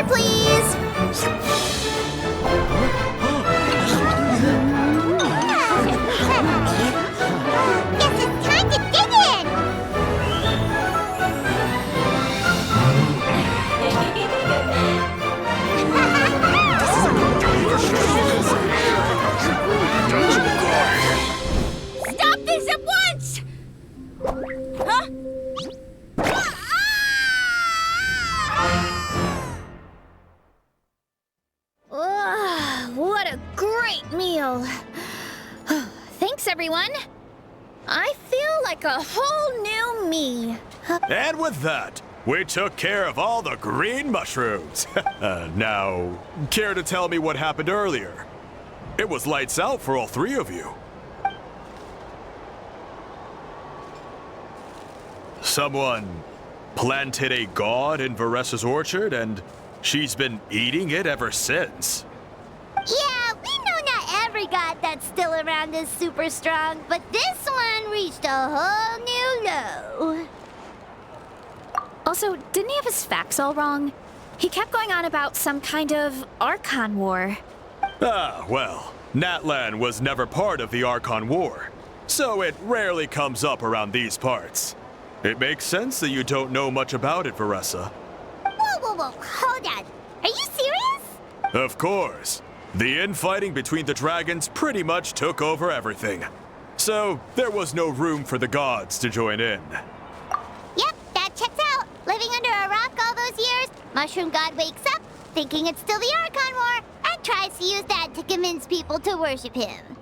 Speaker 4: please!
Speaker 2: Guess it's time to dig in!
Speaker 8: Stop this at once! Huh?
Speaker 1: What a great meal! Thanks, everyone. I feel like a whole new me.
Speaker 5: And with that, we took care of all the green mushrooms. Now, care to tell me what happened earlier? It was lights out for all three of you. Someone planted a god in Varesa's orchard, and she's been eating it ever since.
Speaker 2: Yeah, we know not every god that's still around is super strong, but this one reached a whole new low.
Speaker 1: Also, didn't he have his facts all wrong? He kept going on about some kind of Archon War.
Speaker 5: Ah, well, Natlan was never part of the Archon War, so it rarely comes up around these parts. It makes sense that you don't know much about it, Varesa.
Speaker 2: Whoa, hold on. Are you serious?
Speaker 5: Of course. The infighting between the dragons pretty much took over everything. So, there was no room for the gods to join in.
Speaker 2: Yep, that checks out. Living under a rock all those years, Mushroom God wakes up, thinking it's still the Archon War, and tries to use that to convince people to worship him.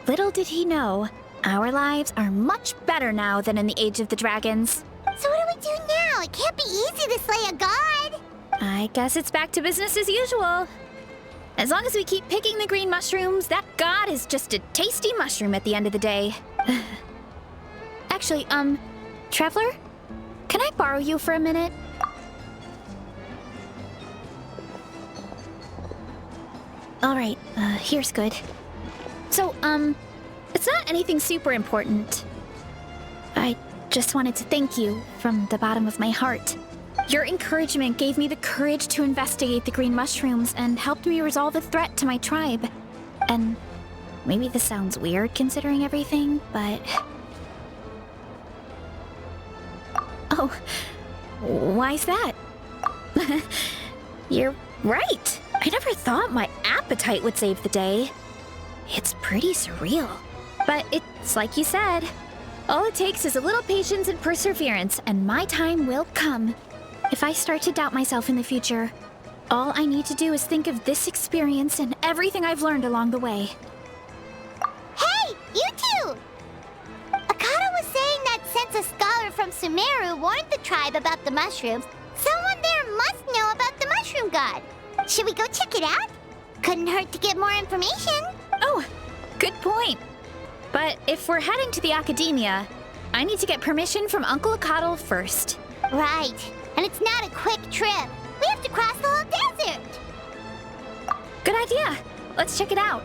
Speaker 1: Little did he know, our lives are much better now than in the Age of the Dragons.
Speaker 2: So what do we do now? It can't be easy to slay a god.
Speaker 1: I guess it's back to business as usual. As long as we keep picking the green mushrooms, that god is just a tasty mushroom at the end of the day. Actually, Traveler? Can I borrow you for a minute? Alright, here's good. So, it's not anything super important. I just wanted to thank you from the bottom of my heart. Your encouragement gave me the courage to investigate the green mushrooms and helped me resolve a threat to my tribe. And maybe this sounds weird considering everything, but... Oh, why's that? You're right. I never thought my appetite would save the day. It's pretty surreal. But it's like you said. All it takes is a little patience and perseverance, and my time will come. If I start to doubt myself in the future, all I need to do is think of this experience and everything I've learned along the way.
Speaker 2: Hey, you two! Akata was saying that since a scholar from Sumeru warned the tribe about the mushrooms, someone there must know about the mushroom god. Should we go check it out? Couldn't hurt to get more information.
Speaker 1: Oh, good point. But if we're heading to the academia, I need to get permission from Uncle Akatl first.
Speaker 2: Right. And it's not a quick trip. We have to cross the whole desert.
Speaker 1: Good idea. Let's check it out.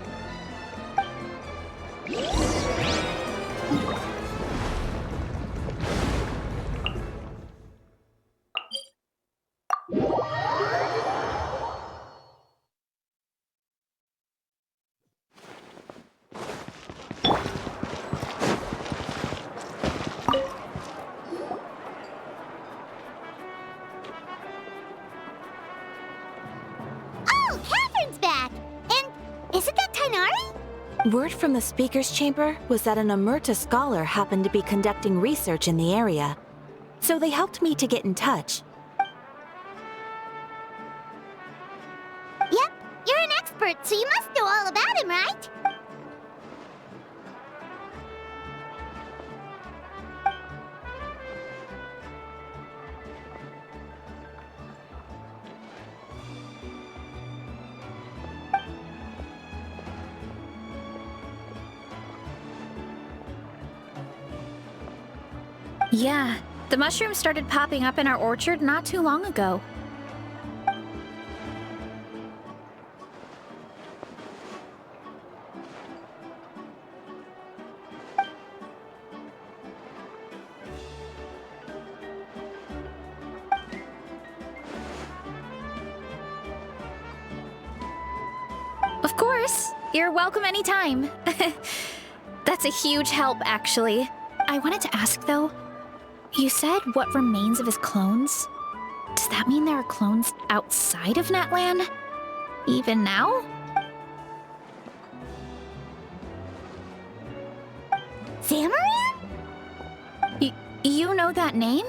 Speaker 2: Oh, Catherine's back! And isn't that Tainari?
Speaker 12: Word from the speaker's chamber was that an Amurta scholar happened to be conducting research in the area. So they helped me to get in touch.
Speaker 2: Yep, you're an expert, so you must know all about him, right?
Speaker 1: Yeah, the mushrooms started popping up in our orchard not too long ago. Of course, you're welcome anytime. That's a huge help, actually. I wanted to ask, though, you said what remains of his clones? Does that mean there are clones outside of Natlan? Even now?
Speaker 2: Zamaran?
Speaker 1: You know that name?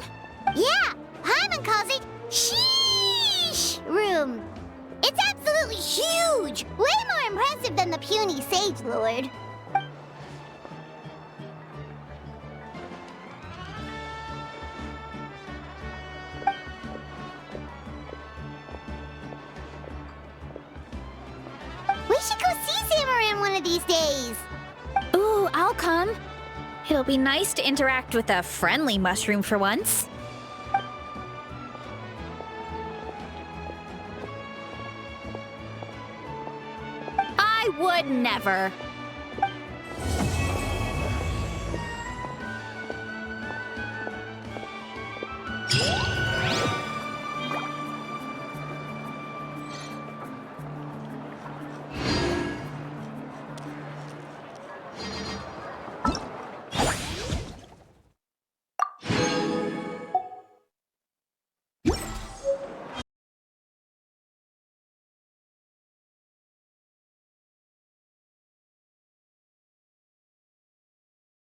Speaker 2: Yeah, Hyman calls it Sheesh Room. It's absolutely huge! Way more impressive than the puny Sage Lord. We should go see Zamaran one of these days.
Speaker 1: Ooh, I'll come. It'll be nice to interact with a friendly mushroom for once. I would never.